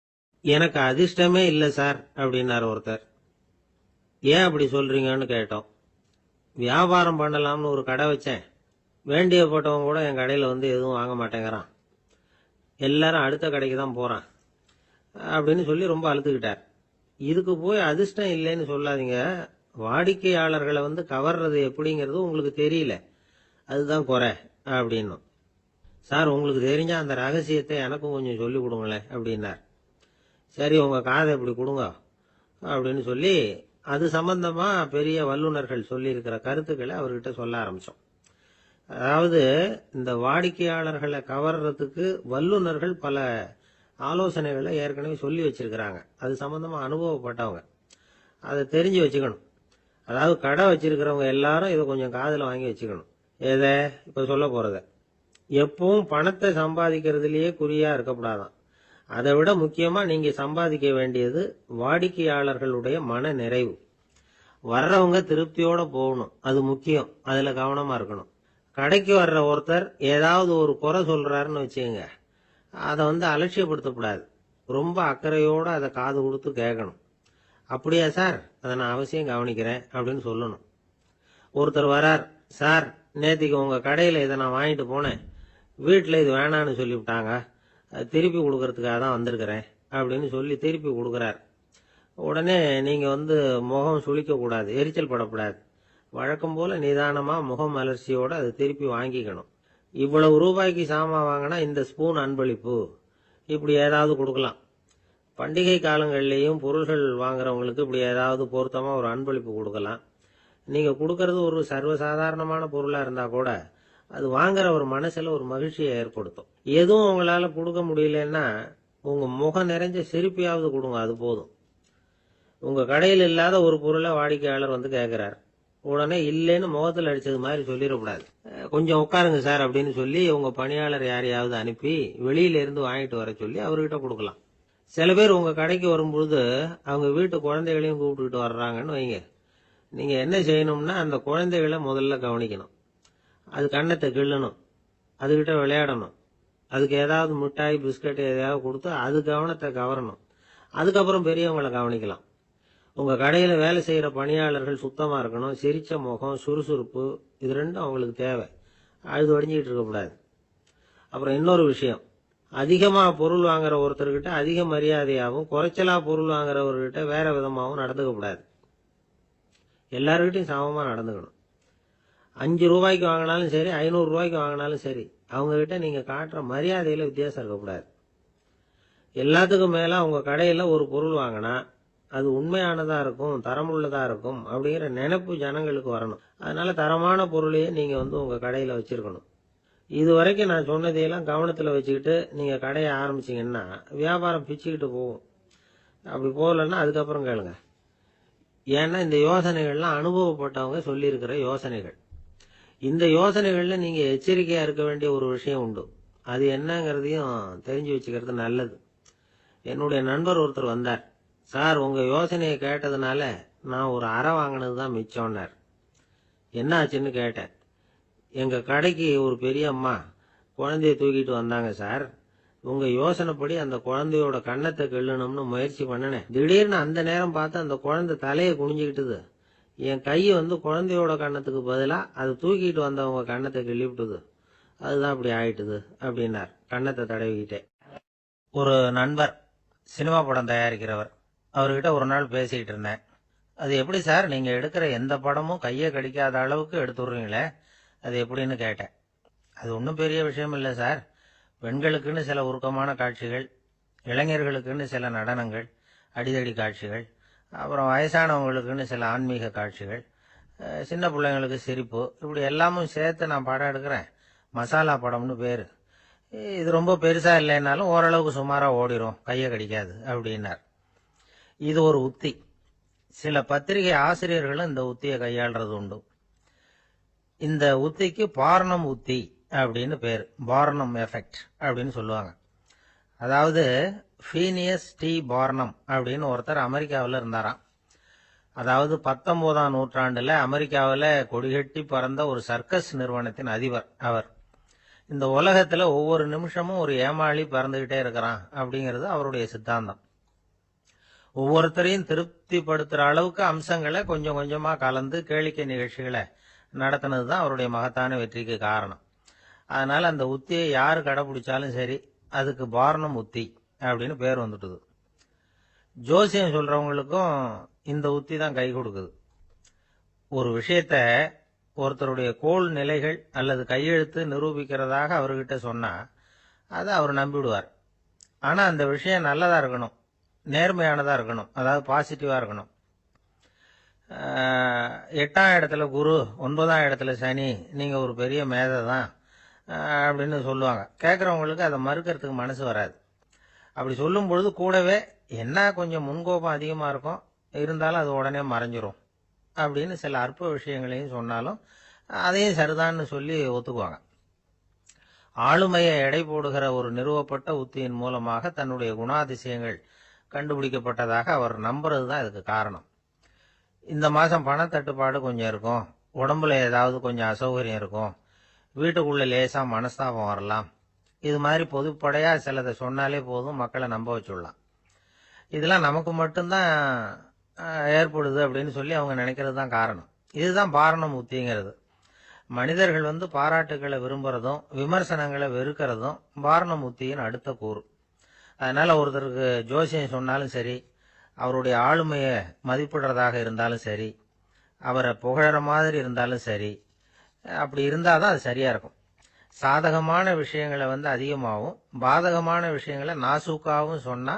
எனக்கு அதிர்ஷ்டமே இல்லை சார் அப்படின்னார் ஒருத்தர். ஏன் அப்படி சொல்றீங்கன்னு கேட்டோம். வியாபாரம் பண்ணலாம்னு ஒரு கடை வச்சேன். வேண்டிய போட்டவங்க கூட என் கடையில் வந்து எதுவும் வாங்க மாட்டேங்கிறான். எல்லாரும் அடுத்த கடைக்கு தான் போறான் அப்படின்னு சொல்லி ரொம்ப அழுத்துக்கிட்டார். இதுக்கு போய் அதிர்ஷ்டம் இல்லைன்னு சொல்லாதீங்க. வாடிக்கையாளர்களை வந்து கவர்றது எப்படிங்கிறது உங்களுக்கு தெரியல, அதுதான் குறை அப்படின்னும். சார், உங்களுக்கு தெரிஞ்ச அந்த ரகசியத்தை எனக்கும் கொஞ்சம் சொல்லி கொடுங்களேன் அப்படின்னார். சரி, உங்க காதை இப்படி கொடுங்க அப்படின்னு சொல்லி அது சம்பந்தமா பெரிய வல்லுநர்கள் சொல்லி இருக்கிற கருத்துக்களை அவர்கிட்ட சொல்ல ஆரம்பிச்சோம். அதாவது இந்த வாடிக்கையாளர்களை கவர்றதுக்கு வல்லுநர்கள் பல ஆலோசனைகளை ஏற்கனவே சொல்லி வச்சிருக்கிறாங்க. அது சம்பந்தமா அனுபவப்பட்டவங்க, அதை தெரிஞ்சு வச்சுக்கணும். அதாவது கடை வச்சிருக்கிறவங்க எல்லாரும் இதை கொஞ்சம் காதுல வாங்கி வச்சுக்கணும். எதை இப்ப சொல்ல போறத. எப்பவும் பணத்தை சம்பாதிக்கிறதுலயே குறியா இருக்கக்கூடாதான். அதை விட முக்கியமா நீங்க சம்பாதிக்க வேண்டியது வாடிக்கையாளர்களுடைய மன நிறைவு. வர்றவங்க திருப்தியோட போகணும், அது முக்கியம். அதுல கவனமா இருக்கணும். கடைக்கு வர்ற ஒருத்தர் ஏதாவது ஒரு குறை சொல்றாருன்னு வச்சுக்கோங்க, அதை வந்து அலட்சியப்படுத்தக்கூடாது. ரொம்ப அக்கறையோட அதை காது கொடுத்து கேட்கணும். அப்படியா சார், அதை நான் அவசியம் கவனிக்கிறேன் அப்படின்னு சொல்லணும். ஒருத்தர் வரார், சார் நேத்திக்கு உங்க கடையில இதை நான் வாங்கிட்டு போனேன், வீட்டில் இது வேணான்னு சொல்லிவிட்டாங்க, திருப்பி கொடுக்கறதுக்காக தான் வந்திருக்கிறேன் அப்படின்னு சொல்லி திருப்பி கொடுக்குறார். உடனே நீங்க வந்து முகம் சுளிக்க கூடாது, எரிச்சல் படக்கூடாது. வழக்கம் போல நிதானமா முகம் அலர்ச்சியோட அது திருப்பி வாங்கிக்கணும். இவ்வளவு ரூபாய்க்கு சாமான் வாங்கினா இந்த ஸ்பூன் அன்பளிப்பு, இப்படி ஏதாவது கொடுக்கலாம். பண்டிகை காலங்கள்லேயும் பொருள்கள் வாங்குறவங்களுக்கு இப்படி ஏதாவது பொருத்தமா ஒரு அன்பளிப்பு கொடுக்கலாம். நீங்க கொடுக்கறது ஒரு சர்வசாதாரணமான பொருளா இருந்தா கூட அது வாங்குற ஒரு மனசுல ஒரு மகிழ்ச்சியை ஏற்படுத்தும். எதுவும் உங்களால கொடுக்க முடியலன்னா உங்க முகம் நிறைஞ்ச சிரிப்பையாவது கொடுங்க, அது போதும். உங்க கடையில் இல்லாத ஒரு பொருளை வாடிக்கையாளர் வந்து கேட்கிறார், உடனே இல்லைன்னு முகத்தில் அடிச்சது மாதிரி சொல்லிடக்கூடாது. கொஞ்சம் உட்காருங்க சார் அப்படின்னு சொல்லி உங்க பணியாளர் யாரையாவது அனுப்பி வெளியில இருந்து வாங்கிட்டு வர சொல்லி அவர்கிட்ட கொடுக்கலாம். சில பேர் உங்க கடைக்கு வரும்பொழுது அவங்க வீட்டு குழந்தைகளையும் கூப்பிட்டுக்கிட்டு வர்றாங்கன்னு வைங்க. நீங்க என்ன செய்யணும்னா அந்த குழந்தைகளை முதல்ல கவனிக்கணும். அது கண்ணத்தை கிள்ளணும், அதுகிட்ட விளையாடணும், அதுக்கு ஏதாவது மிட்டாய் பிஸ்கட் எதையாவது கொடுத்து அது கவனத்தை கவரணும். அதுக்கப்புறம் பெரியவங்களை கவனிக்கலாம். உங்க கடையில வேலை செய்யற பணியாளர்கள் சுத்தமா இருக்கணும், சிரிச்ச முகம், சுறுசுறுப்பு, இது ரெண்டும் அவங்களுக்கு தேவை. அழுது வடிஞ்சிக்கிட்டு இருக்கக்கூடாது. அப்புறம் இன்னொரு விஷயம், அதிகமா பொருள் வாங்குற ஒருத்தர்கிட்ட அதிக மரியாதையாகவும் குறைச்சலா பொருள் வாங்குறவர்கிட்ட வேற விதமாகவும் நடந்துக்க கூடாது. எல்லாருக்கிட்டையும் சமமா நடந்துக்கணும். 5 ரூபாய்க்கு வாங்கினாலும் சரி, 500 ரூபாய்க்கு வாங்கினாலும் சரி, அவங்க கிட்ட நீங்க காட்டுற மரியாதையில வித்தியாசம் இருக்கக்கூடாது. எல்லாத்துக்கும் மேல உங்க கடையில ஒரு பொருள் வாங்கினா அது உண்மையானதா இருக்கும், தரமுள்ளதா இருக்கும் அப்படிங்கிற நினைப்பு ஜனங்களுக்கு வரணும். அதனால தரமான பொருளையே நீங்க வந்து உங்க கடையில வச்சிருக்கணும். இது வரைக்கும் நான் சொன்னதையெல்லாம் கவனத்துல வச்சுக்கிட்டு நீங்க கடையை ஆரம்பிச்சீங்கன்னா வியாபாரம் பிச்சுக்கிட்டு போகும். அப்படி போகலன்னா அதுக்கப்புறம் கேளுங்க. ஏன்னா இந்த யோசனைகள்லாம் அனுபவப்பட்டவங்க சொல்லியிருக்கிற யோசனைகள். இந்த யோசனைகள்ல நீங்க எச்சரிக்கையா இருக்க வேண்டிய ஒரு விஷயம் உண்டு. அது என்னங்கிறதையும் தெரிஞ்சு வச்சுக்கிறது நல்லது. என்னுடைய நண்பர் ஒருத்தர் வந்தார். சார், உங்க யோசனையை கேட்டதுனால நான் ஒரு அறை வாங்கினதுதான் மிச்சம்னார். என்ன ஆச்சுன்னு கேட்டேன். எங்க கடைக்கு ஒரு பெரிய அம்மா குழந்தைய தூக்கிட்டு வந்தாங்க சார். உங்க யோசனைப்படி அந்த குழந்தையோட கண்ணத்தை கிள்ளணும்னு முயற்சி பண்ணினேன். திடீர்னு அந்த நேரம் பார்த்து அந்த குழந்தை தலையை குனிஞ்சுக்கிட்டுது. என் கை வந்து குழந்தையோட கண்ணத்துக்கு பதிலா அது தூக்கிட்டு வந்தவங்க கண்ணத்தை கிள்ளி விட்டுது. அதுதான் அப்படி ஆயிட்டுது அப்படின்னார் கண்ணத்தை தடவிக்கிட்டே. ஒரு நண்பர் சினிமா படம் தயாரிக்கிறவர், அவர்கிட்ட ஒரு நாள் பேசிக்கிட்டு இருந்தேன். அது எப்படி சார், நீங்க எடுக்கிற எந்த படமும் கையை கடிக்காத அளவுக்கு எடுத்துடுறீங்களே, அது எப்படின்னு கேட்டேன். அது ஒன்றும் பெரிய விஷயம் இல்லை சார். பெண்களுக்குன்னு சில உருக்கமான காட்சிகள், இளைஞர்களுக்குன்னு சில நடனங்கள், அடிதடி காட்சிகள், அப்புறம் வயசானவங்களுக்குன்னு சில ஆன்மீக காட்சிகள், சின்ன பிள்ளைங்களுக்கு சிரிப்பு, இப்படி எல்லாமும் சேர்த்து நான் படம் எடுக்கிறேன். மசாலா படம்னு பேரு. இது ரொம்ப பெருசா இல்லைன்னாலும் ஓரளவுக்கு சுமாரா ஓடிரும், கையை கடிக்காது அப்படின்னார். இது ஒரு உத்தி. சில பத்திரிகை ஆசிரியர்களும் இந்த உத்தியை கையாளுறது உண்டு. இந்த உத்திக்கு பார்னம் உத்தி அப்படின்னு பேரு. பார்னம் எஃபெக்ட் அப்படின்னு சொல்லுவாங்க. அதாவது ஃபீனியஸ் டி பார்னம் அப்படின்னு ஒருத்தர் அமெரிக்காவில் இருந்தாராம். அதாவது 19ஆம் நூற்றாண்டுல அமெரிக்காவில் கொடிகட்டி பறந்த ஒரு சர்க்கஸ் நிறுவனத்தின் அதிபர் அவர். இந்த உலகத்துல ஒவ்வொரு நிமிஷமும் ஒரு ஏமாளி பறந்துகிட்டே இருக்கிறான் அப்படிங்கிறது அவருடைய சித்தாந்தம். ஒவ்வொருத்தரையும் திருப்திப்படுத்துற அளவுக்கு அம்சங்களை கொஞ்சம் கொஞ்சமா கலந்து கேளிக்கை நிகழ்ச்சிகளை நடத்தினதுதான் அவருடைய மகத்தான வெற்றிக்கு காரணம். அதனால அந்த உத்தியை யாரு கடைபிடிச்சாலும் சரி, அதுக்கு பார்னம் உத்தி அப்படின்னு பேர் வந்துட்டுது. ஜோசியம் சொல்றவங்களுக்கும் இந்த உத்தி தான் கை கொடுக்குது. ஒரு விஷயத்த ஒருத்தருடைய கோள் நிலைகள் அல்லது கையெழுத்து நிரூபிக்கிறதாக அவர்கிட்ட சொன்னா அதை அவர் நம்பிவிடுவார். ஆனா அந்த விஷயம் நல்லதா இருக்கணும், நேர்மையானதா இருக்கணும், அதாவது பாசிட்டிவா இருக்கணும். 8ஆம் இடத்துல குரு, 9ஆம் இடத்துல சனி, நீங்க ஒரு பெரிய மேதை தான் அப்படின்னு சொல்லுவாங்க. கேட்கறவங்களுக்கு அதை மறுக்கிறதுக்கு மனசு வராது. அப்படி சொல்லும் பொழுது கூடவே என்ன கொஞ்சம் முன்கோபம் அதிகமா இருக்கும், இருந்தாலும் அது உடனே மறைஞ்சிரும் அப்படின்னு சில அற்ப விஷயங்களையும் சொன்னாலும் அதையும் சரிதான்னு சொல்லி ஒத்துக்குவாங்க. ஆளுமையை எடை போடுகிற ஒரு நிறுவப்பட்ட உத்தியின் மூலமாக தன்னுடைய குணாதிசயங்கள் கண்டுபிடிக்கப்பட்டதாக அவர் நம்புறதுதான் இதுக்கு காரணம். இந்த மாசம் பணத்தட்டுப்பாடு கொஞ்சம் இருக்கும், உடம்புல ஏதாவது கொஞ்சம் அசௌகரியம் இருக்கும், வீட்டுக்குள்ள லேசா மனஸ்தாபம் வரலாம், இது மாதிரி பொதுப்படையா சிலதை சொன்னாலே போதும், மக்களை நம்ப வச்சுடலாம். இதெல்லாம் நமக்கு மட்டும்தான் ஏற்படுது அப்படின்னு சொல்லி அவங்க நினைக்கிறது தான் காரணம். இதுதான் பார்னம் உத்திங்கிறது. மனிதர்கள் பாராட்டுகளை விரும்புறதும் விமர்சனங்களை வெறுக்கிறதும் பார்னம் உத்தியின் அடுத்த கூறு. அதனால ஒருத்தருக்கு ஜோசியம் சொன்னாலும் சரி, அவருடைய ஆளுமையை மதிப்பிடுறதாக இருந்தாலும் சரி, அவரை புகழற மாதிரி இருந்தாலும் சரி, அப்படி இருந்தாதான் அது சரியா இருக்கும். சாதகமான விஷயங்களை அதிகமாகவும் பாதகமான விஷயங்களை நாசூக்காவும் சொன்னா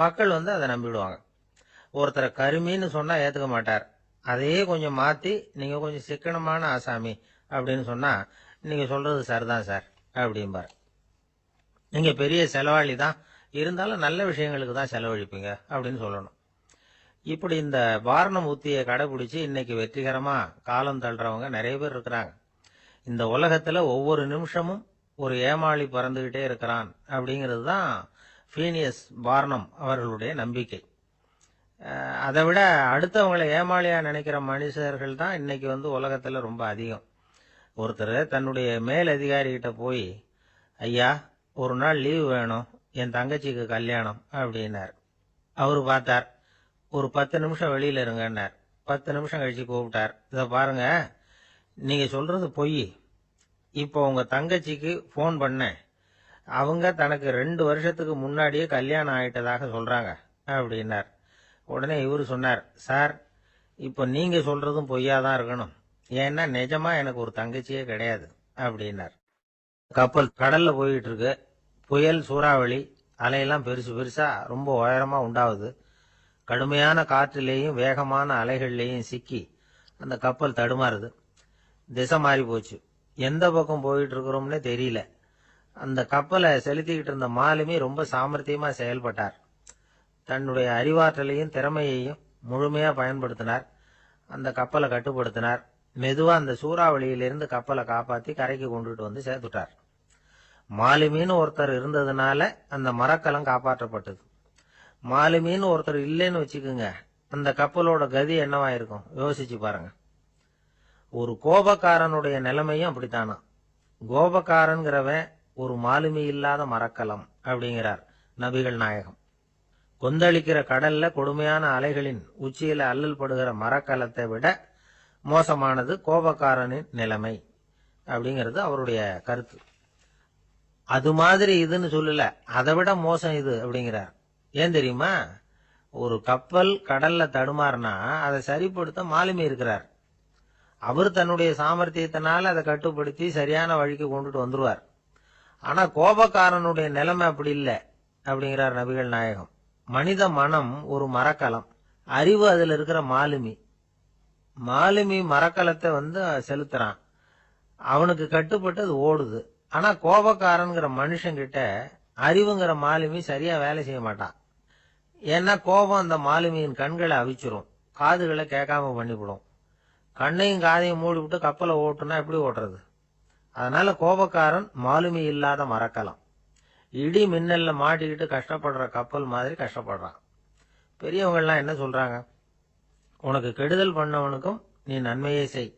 மக்கள் அதை நம்பிடுவாங்க. ஒருத்தரை கருமின்னு சொன்னா ஏத்துக்க மாட்டார். அதையே கொஞ்சம் மாத்தி நீங்க கொஞ்சம் சிக்கனமான ஆசாமி அப்படின்னு சொன்னா நீங்க சொல்றது சரிதான் சார் அப்படிம்பார். நீங்க பெரிய செலவாளி தான், இருந்தாலும் நல்ல விஷயங்களுக்கு தான் செலவழிப்பீங்க அப்படின்னு சொல்லணும். இப்படி இந்த பார்னம் உத்தியை கடைபிடிச்சு இன்னைக்கு வெற்றிகரமா காலம் தள்ளுறவங்க நிறைய பேர் இருக்கிறாங்க. இந்த உலகத்துல ஒவ்வொரு நிமிஷமும் ஒரு ஏமாளி பறந்துகிட்டே இருக்கிறான் அப்படிங்கிறது தான் ஃபீனியஸ் பார்னம் அவர்களுடைய நம்பிக்கை. அதை விட அடுத்தவங்களை ஏமாளியா நினைக்கிற மனுஷர்கள் தான் இன்னைக்கு உலகத்துல ரொம்ப அதிகம். ஒருத்தர் தன்னுடைய மேல் அதிகாரிகிட்ட போய், ஐயா ஒரு நாள் லீவு வேணும், என் தங்கச்சிக்கு கல்யாணம் அப்படின்னார். அவரு பார்த்தார், ஒரு 10 நிமிஷம் வெளியில இருங்கன்னார். 10 நிமிஷம் கழிச்சு கூப்பிட்டார், இத பாருங்க, நீங்க சொல்றது பொய். இப்போ உங்க தங்கச்சிக்கு போன் பண்ணேன், அவங்க தனக்கு 2 வருஷத்துக்கு முன்னாடியே கல்யாணம் ஆயிட்டதாக சொல்றாங்க அப்படின்னார். உடனே இவரு சொன்னார், சார் இப்போ நீங்க சொல்றதும் பொய்யாதான் இருக்கணும், ஏன்னா நிஜமா எனக்கு ஒரு தங்கச்சியே கிடையாது அப்படின்னார். கப்பல் கடல்ல போயிட்டு இருக்கு, புயல் சூறாவளி, அலையெல்லாம் பெருசு பெருசா ரொம்ப உயரமா உண்டாகுது. கடுமையான காற்றிலேயும் வேகமான அலைகள்லேயும் சிக்கி அந்த கப்பல் தடுமாறுது. திசை மாறி போச்சு, எந்த பக்கம் போயிட்டு இருக்கிறோம்னே தெரியல. அந்த கப்பலை செலுத்திக்கிட்டு இருந்த மாலுமி ரொம்ப சாமர்த்தியமா செயல்பட்டார். தன்னுடைய அறிவாற்றலையும் திறமையையும் முழுமையா பயன்படுத்தினார். அந்த கப்பலை கட்டுப்படுத்தினார். மெதுவா அந்த சூறாவளியிலிருந்து கப்பலை காப்பாத்தி கரைக்கு கொண்டுட்டு சேர்த்துட்டார். மாலுமின்னு ஒருத்தர் இருந்ததுனால அந்த மரக்கலம் காப்பாற்றப்பட்டது. மாலுமின்னு ஒருத்தர் இல்லைன்னு வச்சுக்குங்க, அந்த கப்பலோட கதி என்னவா இருக்கும் யோசிச்சு பாருங்க. ஒரு கோபக்காரனுடைய நிலைமையும் அப்படித்தானா. கோபக்காரன்கிறவன் ஒரு மாலுமி இல்லாத மரக்கலம் அப்படிங்கிறார் நபிகள் நாயகம். கொந்தளிக்கிற கடல்ல கொடுமையான அலைகளின் உச்சியில அல்லல் படுகிற மரக்கலத்தை விட மோசமானது கோபக்காரனின் நிலைமை அப்படிங்கிறது அவருடைய கருத்து. அது மாதிரி இதுன்னு சொல்லல, அதை விட மோசம் இது அப்படிங்கிறார். ஏன் தெரியுமா? ஒரு கப்பல் கடல்ல தடுமாறினா அதை சரிப்படுத்த மாலுமி இருக்கிறார். அவர் தன்னுடைய சாமர்த்தியத்தினால அதை கட்டுப்படுத்தி சரியான வழிக்கு கொண்டுட்டு வந்துருவார். ஆனா கோபக்காரனுடைய நிலைமை அப்படி இல்லை அப்படிங்கிறார் நபிகள் நாயகம். மனித மனம் ஒரு மரக்கலம், அறிவு அதுல இருக்கிற மாலுமி. மாலுமி மரக்கலத்தை செலுத்துறான். அவனுக்கு கட்டுப்பட்டு அது ஓடுது. ஆனா கோபக்காரன்கிற மனுஷங்கிட்ட அறிவுங்கிற மாலுமி சரியா வேலை செய்ய மாட்டான். ஏன்னா கோபம் அந்த மாலுமியின் கண்களை அவிச்சிரும், காதுகளை கேட்காம பண்ணிவிடும். கண்ணையும் காதையும் மூடிவிட்டு கப்பலை ஓட்டுனா எப்படி ஓட்டுறது? அதனால கோபக்காரன் மாலுமி இல்லாத மரக்கலம். இடி மின்னல்ல மாட்டிக்கிட்டு கஷ்டப்படுற கப்பல் மாதிரி கஷ்டப்படுறான். பெரியவங்கள்லாம் என்ன சொல்றாங்க? உனக்கு கெடுதல் பண்ணவனுக்கும் நீ நன்மையை செய்,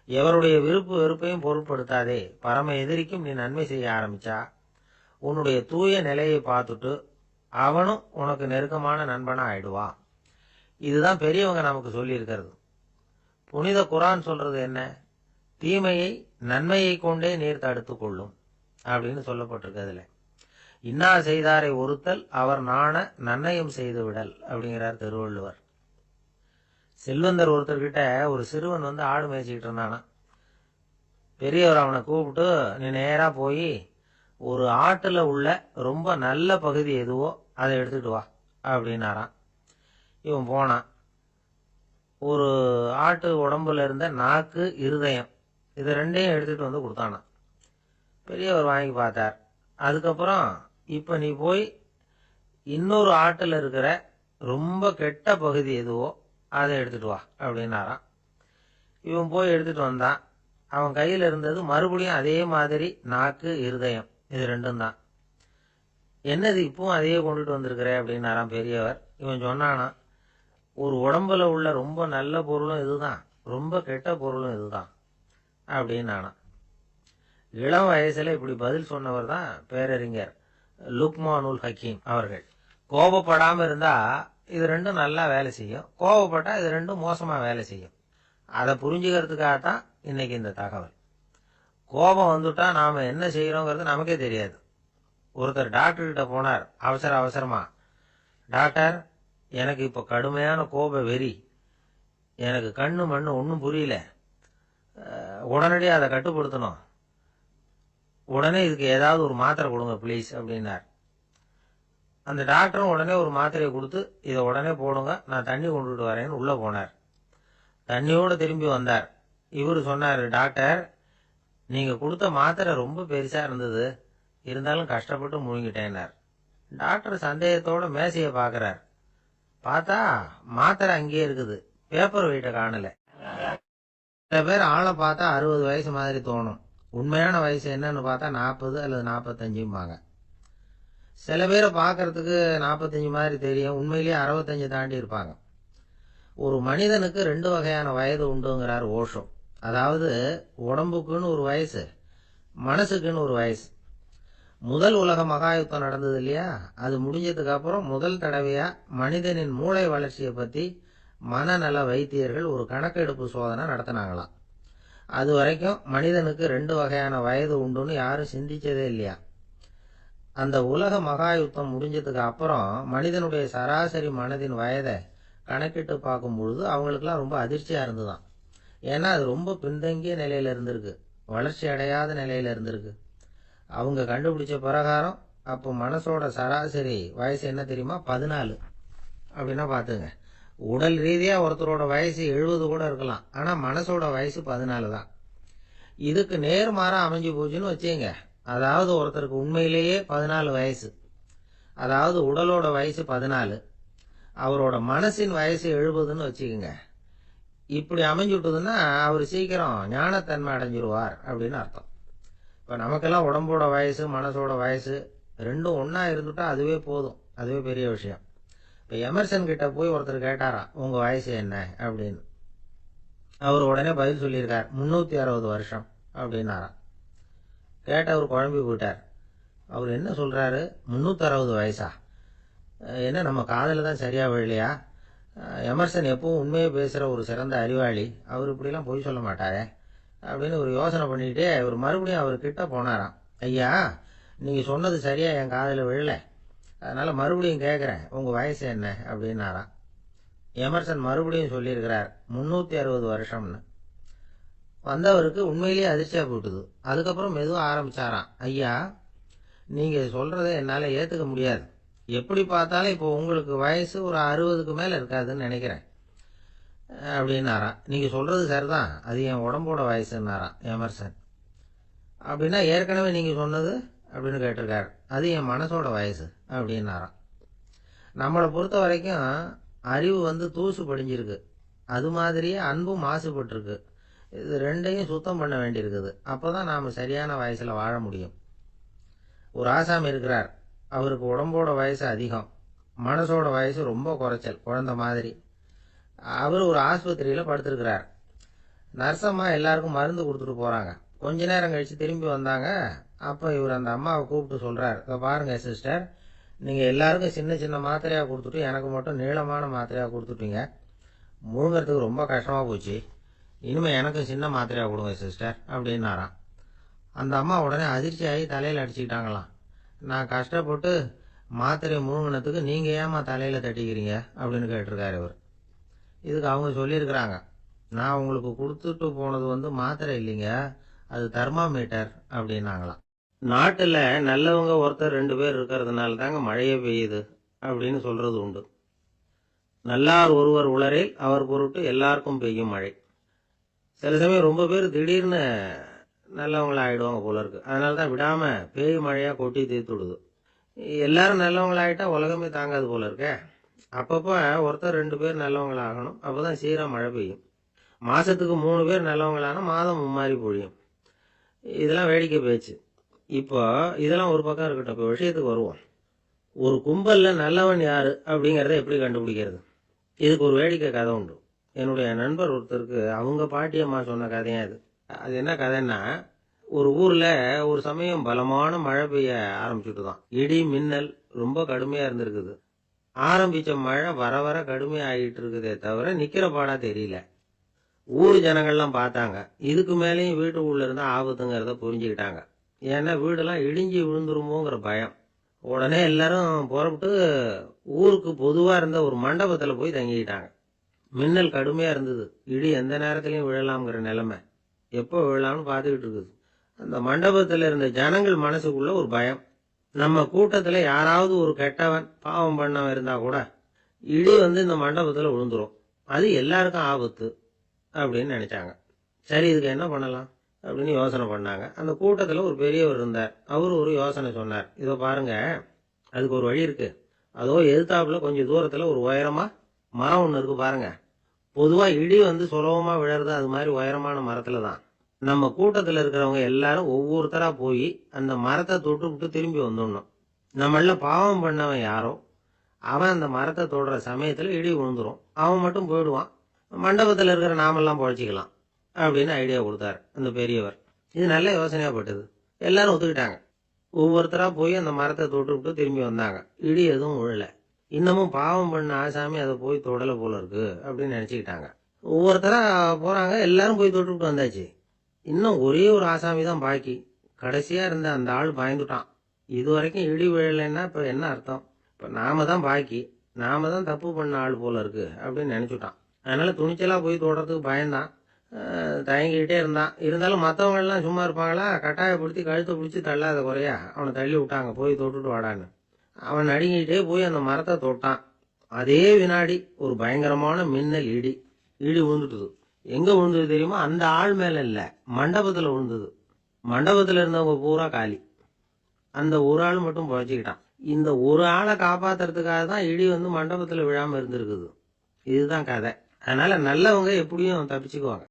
எவருடைய விருப்பு வெறுப்பையும் பொருட்படுத்தாதே. பரம எதிரிக்கும் நீ நன்மை செய்ய ஆரம்பிச்சா உன்னுடைய தூய நிலையை பார்த்துட்டு அவனும் உனக்கு நெருக்கமான நண்பனா ஆயிடுவான். இதுதான் பெரியவங்க நமக்கு சொல்லி இருக்கிறது. புனித குர்ஆன் சொல்றது என்ன? தீமையை நன்மையை கொண்டே நீர் தடுத்து கொள்ளும் அப்படின்னு சொல்லப்பட்டிருக்கு. அதுல இன்னா செய்தாரை ஒருத்தல் அவர் நாண நன்னயம் செய்து விடல் அப்படிங்கிறார் திருவள்ளுவர். செல்வந்தர் ஒருத்தர்கிட்ட ஒரு சிறுவன் ஆடு மேய்ச்சிக்கிட்டு இருந்தானா. பெரியவர் அவனை கூப்பிட்டு, நீ நேரா போய் ஒரு ஆட்டுல உள்ள ரொம்ப நல்ல பகுதி எதுவோ அதை எடுத்துட்டு வா அப்படின்னாராம். இவன் போனான். ஒரு ஆட்டு உடம்புல இருந்த நாக்கு, இருதயம், இது ரெண்டையும் எடுத்துட்டு கொடுத்தானான். பெரியவர் வாங்கி பார்த்தார். அதுக்கப்புறம் இப்ப நீ போய் இன்னொரு ஆட்டுல இருக்கிற ரொம்ப கெட்ட பகுதி எதுவோ அதை எடுத்துட்டு வா அப்படின்னாராம். இவன் போய் எடுத்துட்டு வந்தான். அவன் கையில இருந்தது மறுபடியும் அதே மாதிரி நாக்கு, இருதயம், இது ரெண்டும் தான். என்னது இப்பவும் அதையே கொண்டுட்டு வந்திருக்கிற அப்படின்னாராம் பெரியவர். இவன் சொன்னானா, ஒரு உடம்புல உள்ள ரொம்ப நல்ல பொருளும் இதுதான், ரொம்ப கெட்ட பொருளும் இதுதான் அப்படின்னானா. இளம் வயசுல இப்படி பதில் சொன்னவர் தான் பேரறிஞர் லுக்மானுல் ஹக்கீம் அவர்கள். கோபப்படாம இருந்தா இது ரெண்டும் நல்லா வேலை செய்யும், கோபப்பட்டா இது ரெண்டும் மோசமா வேலை செய்யும். அதை புரிஞ்சுக்கிறதுக்காகத்தான் இன்னைக்கு இந்த தகவல். கோபம் வந்துட்டா நாம என்ன செய்யறோங்கிறது நமக்கே தெரியாது. ஒருத்தர் டாக்டர் கிட்ட போனார் அவசரமா. டாக்டர், எனக்கு இப்ப கடுமையான கோப வெறி, எனக்கு கண்ணு மண்ணு ஒன்னும் புரியல, உடனடியாக அதை கட்டுப்படுத்தணும், உடனே இதுக்கு ஏதாவது ஒரு மாத்திரை கொடுங்க ப்ளீஸ் அப்படின்னார். அந்த டாக்டரும் உடனே ஒரு மாத்திரையை கொடுத்து, இதை உடனே போடுங்க, நான் தண்ணி கொண்டுட்டு வரேன்னு உள்ள போனார். தண்ணியோட திரும்பி வந்தார். இவரு சொன்னார், டாக்டர், நீங்க கொடுத்த மாத்திரை ரொம்ப பெருசா இருந்தது, இருந்தாலும் கஷ்டப்பட்டு முழுங்கிட்டேன்னார். டாக்டர் சந்தேகத்தோட மேசையை பாக்குறார். பார்த்தா மாத்திரை அங்கேயே இருக்குது, பேப்பர் வெயிட்ட காணல. சில பேர் ஆளை பார்த்தா 60 வயசு மாதிரி தோணும், உண்மையான வயசு என்னன்னு பார்த்தா 40 அல்லது 45. சில பேரை பார்க்கறதுக்கு 45 மாதிரி தெரியும், உண்மையிலேயே 65 தாண்டி இருப்பாங்க. ஒரு மனிதனுக்கு 2 வகையான வயது உண்டுங்கிறார் ஓஷோ. அதாவது உடம்புக்குன்னு ஒரு வயசு, மனசுக்குன்னு ஒரு வயசு. முதல் உலக மகாயுத்தம் நடந்தது இல்லையா, அது முடிஞ்சதுக்கு அப்புறம் முதல் தடவையா மனிதனின் மூளை வளர்ச்சியை பத்தி மனநல வைத்தியர்கள் ஒரு கணக்கெடுப்பு சோதனை நடத்தினாங்களாம். அது வரைக்கும் மனிதனுக்கு 2 வகையான வயது உண்டுன்னு யாரும் சிந்திச்சதே இல்லையா. அந்த உலக மகாயுத்தம் முடிஞ்சதுக்கு அப்புறம் மனிதனுடைய சராசரி மனதின் வயதை கணக்கிட்டு பார்க்கும் பொழுது அவங்களுக்குலாம் ரொம்ப அதிர்ச்சியா இருந்துதான். ஏன்னா அது ரொம்ப பின்தங்கிய நிலையில இருந்திருக்கு, வளர்ச்சி அடையாத நிலையில இருந்திருக்கு. அவங்க கண்டுபிடிச்ச பிரகாரம் அப்போ மனசோட சராசரி வயசு என்ன தெரியுமா? 14. அப்படின்னா பாத்துங்க, உடல் ரீதியா ஒருத்தரோட வயசு 70 கூட இருக்கலாம், ஆனா மனசோட வயசு 14 தான். இதுக்கு நேர்மாறா அமைஞ்சு போச்சுன்னு வச்சுங்க. அதாவது ஒருத்தருக்கு உண்மையிலேயே 14 வயசு, அதாவது உடலோட வயசு 14, அவரோட மனசின் வயசு 70ன்னு வச்சுக்கோங்க. இப்படி அமைஞ்சுட்டுதுன்னா அவர் சீக்கிரம் ஞானத்தன்மை அடைஞ்சிருவார் அப்படின்னு அர்த்தம். இப்ப நமக்கெல்லாம் உடம்போட வயசு மனசோட வயசு ரெண்டும் ஒன்னா இருந்துட்டா அதுவே போதும், அதுவே பெரிய விஷயம். இப்ப எமர்சன் கிட்ட போய் ஒருத்தர் கேட்டாராம், உங்க வயசு என்ன அப்படின்னு. அவர் உடனே பதில் சொல்லியிருக்கார், 360 வருஷம் அப்படின்னாராம். கேட்டவர் குழம்பி போயிட்டார். அவர் என்ன சொல்றாரு, 360 வயசா? என்ன நம்ம காதல தான் சரியா விழலையா? எமர்சன் எப்பவும் உண்மையை பேசுற ஒரு சிறந்த அறிவாளி, அவர் இப்படிலாம் பொய் சொல்ல மாட்டாரே அப்படின்னு ஒரு யோசனை பண்ணிட்டே அவர் மறுபடியும் அவர் கிட்ட போனாராம். ஐயா, நீங்க சொன்னது சரியா என் காதல விழல, அதனால மறுபடியும் கேட்கிறேன், உங்க வயசு என்ன அப்படின்னாராம். எமர்சன் மறுபடியும் சொல்லியிருக்கிறார், 360 வருஷம்னு. வந்தவருக்கு உண்மையிலேயே அதிர்ச்சியா போட்டுது. அதுக்கப்புறம் மெதுவா ஆரம்பிச்சாராம், ஐயா, நீங்க சொல்றதை என்னால ஏத்துக்க முடியாது. எப்படி பார்த்தாலும் இப்போ உங்களுக்கு வயசு ஒரு 60க்கு மேல இருக்காதுன்னு நினைக்கிறேன். அப்படின்னாராம். நீங்கள் சொல்கிறது சரிதான், அது என் உடம்போட வயசுன்னாராம் எமர்சன். அப்படின்னா ஏற்கனவே நீங்கள் சொன்னது அப்படின்னு கேட்டிருக்காரு, அது என் மனசோட வயசு அப்படின்னாராம். நம்மளை பொறுத்த வரைக்கும் அறிவு தூசு படிஞ்சிருக்கு, அது மாதிரியே அன்பும் மாசுபட்டிருக்கு. இது ரெண்டையும் சுத்தம் பண்ண வேண்டியிருக்குது. அப்போ தான் நாம் சரியான வயசில் வாழ முடியும். ஒரு ஆசாமி இருக்கிறார், அவருக்கு உடம்போட வயசு அதிகம், மனசோட வயசு ரொம்ப குறைச்சல், குழந்தை மாதிரி. அவர் ஒரு ஆஸ்பத்திரியில் படுத்திருக்கிறார். நர்சம்மா எல்லாருக்கும் மருந்து கொடுத்துட்டு போகிறாங்க. கொஞ்ச நேரம் கழித்து திரும்பி வந்தாங்க. அப்போ இவர் அந்த அம்மாவை கூப்பிட்டு சொல்கிறார், இதை பாருங்கள் சிஸ்டர், நீங்கள் எல்லாருக்கும் சின்ன சின்ன மாத்திரையாக கொடுத்துட்டு எனக்கு மட்டும் நீளமான மாத்திரையாக கொடுத்துட்டீங்க. முழுங்கிறதுக்கு ரொம்ப கஷ்டமாக போச்சு. இனிமேல் எனக்கும் சின்ன மாத்திரையாக கொடுங்க சிஸ்டர் அப்படின்னாராம். அந்த அம்மா உடனே அதிர்ச்சி ஆகி தலையில் அடிச்சுக்கிட்டாங்களாம். நான் கஷ்டப்பட்டு மாத்திரையை முழுங்கினதுக்கு நீங்கள் ஏமா தலையில் தட்டிக்கிறீங்க அப்படின்னு கேட்டிருக்காரு இவர். இதுக்கு அவங்க சொல்லியிருக்கிறாங்க, நான் உங்களுக்கு கொடுத்துட்டு போனது மாத்திரை இல்லைங்க, அது தெர்மாமீட்டர் அப்படின்னாங்களாம். நாட்டில் நல்லவங்க ஒருத்தர் 2 பேர் இருக்கிறதுனால தாங்க மழையே பெய்யுது அப்படின்னு சொல்கிறது உண்டு. நல்லார் ஒருவர் உளரேல் அவர் பொருட்டு எல்லாருக்கும் பெய்யும் மழை. சில சமயம் ரொம்ப பேர் திடீர்னு நல்லவங்களா ஆகிடுவாங்க போல இருக்கு. அதனால தான் விடாமல் பேய் மழையாக கொட்டி தீர்த்து விடுது. எல்லாரும் நல்லவங்களாயிட்டா உலகமே தாங்காது போல இருக்கே. அப்பப்போ ஒருத்தர் 2 பேர் நல்லவங்களாகணும், அப்போ தான் சீராக மழை பெய்யும். மாதத்துக்கு 3 பேர் நல்லவங்களானா மாதம் மும்மாரி பொழியும். இதெல்லாம் வேடிக்கை பேச்சு. இப்போ இதெல்லாம் ஒரு பக்கம் இருக்கட்டும், இப்போ விஷயத்துக்கு வருவோம். ஒரு கும்பலில் நல்லவன் யார் அப்படிங்கிறத எப்படி கண்டுபிடிக்கிறது? இதுக்கு ஒரு வேடிக்கை கதை உண்டு. என்னுடைய நண்பர் ஒருத்தருக்கு அவங்க பாட்டியம்மா சொன்ன கதையா இது. அது என்ன கதைன்னா, ஒரு ஊரில் ஒரு சமயம் பலமான மழை பெய்ய ஆரம்பிச்சுட்டு தான். இடி மின்னல் ரொம்ப கடுமையாக இருந்திருக்குது. ஆரம்பித்த மழை வர வர கடுமையாகிட்டு இருக்குதே தவிர நிற்கிற பாடா தெரியல. ஊர் ஜனங்கள்லாம் பார்த்தாங்க. இதுக்கு மேலேயும் வீட்டுக்குள்ளே இருந்தால் ஆபத்துங்கிறத புரிஞ்சுக்கிட்டாங்க. ஏன்னா வீடெல்லாம் இடிஞ்சு விழுந்துருமோங்கிற பயம். உடனே எல்லாரும் புறப்பட்டு ஊருக்கு பொதுவாக இருந்த ஒரு மண்டபத்தில் போய் தங்கிக்கிட்டாங்க. மின்னல் கடுமையாக இருந்தது, இடி எந்த நேரத்துலையும் விழலாம்ங்கிற நிலைமை. எப்போ விழலாம்னு பார்த்துக்கிட்டு இருக்குது. அந்த மண்டபத்தில் இருந்த ஜனங்கள் மனசுக்குள்ள ஒரு பயம், நம்ம கூட்டத்தில் யாராவது ஒரு கெட்டவன் பாவம் பண்ணவன் இருந்தால் கூட இடி இந்த மண்டபத்தில் விழுந்துரும், அது எல்லாருக்கும் ஆபத்து அப்படின்னு நினைச்சாங்க. சரி, இதுக்கு என்ன பண்ணலாம் அப்படின்னு யோசனை பண்ணாங்க. அந்த கூட்டத்தில் ஒரு பெரியவர் இருந்தார். அவர் ஒரு யோசனை சொன்னார். இதோ பாருங்க, அதுக்கு ஒரு வழி இருக்கு. அதோ எதிர்த்தாப்புல கொஞ்சம் தூரத்தில் ஒரு உயரமா மரம் ஒன்று இருக்கு பாருங்க. பொதுவாக இடி சுலபமா விழறது அது மாதிரி உயரமான மரத்துல தான். நம்ம கூட்டத்தில் இருக்கிறவங்க எல்லாரும் ஒவ்வொருத்தரா போய் அந்த மரத்தை தொட்டு விட்டு திரும்பி வந்துடணும். நம்மள பாவம் பண்ணவன் யாரோ அவன் அந்த மரத்தை தொடுற சமயத்தில் இடி விழுந்துரும், அவன் மட்டும் போயிடுவான், மண்டபத்தில் இருக்கிற நாமெல்லாம் பொழைச்சிக்கலாம் அப்படின்னு ஐடியா கொடுத்தாரு அந்த பெரியவர். இது நல்ல யோசனையா பட்டது. எல்லாரும் ஒத்துக்கிட்டாங்க. ஒவ்வொருத்தரா போய் அந்த மரத்தை தொட்டு விட்டு திரும்பி வந்தாங்க. இடி எதுவும் விழல. இன்னமும் பாவம் பண்ண ஆசாமி அதை போய் தொடலை போல இருக்கு அப்படின்னு நினைச்சுக்கிட்டாங்க. ஒவ்வொருத்தரா போறாங்க, எல்லாரும் போய் தொட்டு விட்டு வந்தாச்சு. இன்னும் ஒரே ஒரு ஆசாமி தான் பாக்கி. கடைசியா இருந்த அந்த ஆள் பயந்துட்டான். இது வரைக்கும் இடி விழலைன்னா இப்ப என்ன அர்த்தம்? இப்ப நாம தான் பாக்கி, நாம தான் தப்பு பண்ண ஆள் போல இருக்கு அப்படின்னு நினைச்சுட்டான். அதனால துணிச்சலா போய் தொடறதுக்கு பயந்தான், தயங்கிக்கிட்டே இருந்தான். இருந்தாலும் மற்றவங்க எல்லாம் சும்மா இருப்பாங்களா? கட்டாயப்படுத்தி கழுத்தை பிடிச்சி தள்ளாத குறையா அவனை தள்ளி விட்டாங்க, போய் தொட்டுட்டு வாடான்னு. அவன் நடுங்கிட்டே போய் அந்த மரத்தை தொட்டான். அதே வினாடி ஒரு பயங்கரமான மின்னல் இடி விழுந்துட்டுது. எங்க விழுந்தது தெரியுமா? அந்த ஆள் மேல இல்ல, மண்டபத்துல விழுந்தது. மண்டபத்துல இருந்தவங்க பூரா காலி. அந்த ஒரு ஆள் மட்டும் புழைச்சிக்கிட்டான். இந்த ஒரு ஆளை காப்பாத்துறதுக்காக தான் இடி மண்டபத்துல விழாம இருந்திருக்குது. இதுதான் கதை. அதனால நல்லவங்க எப்படியும் தப்பிச்சுக்குவாங்க.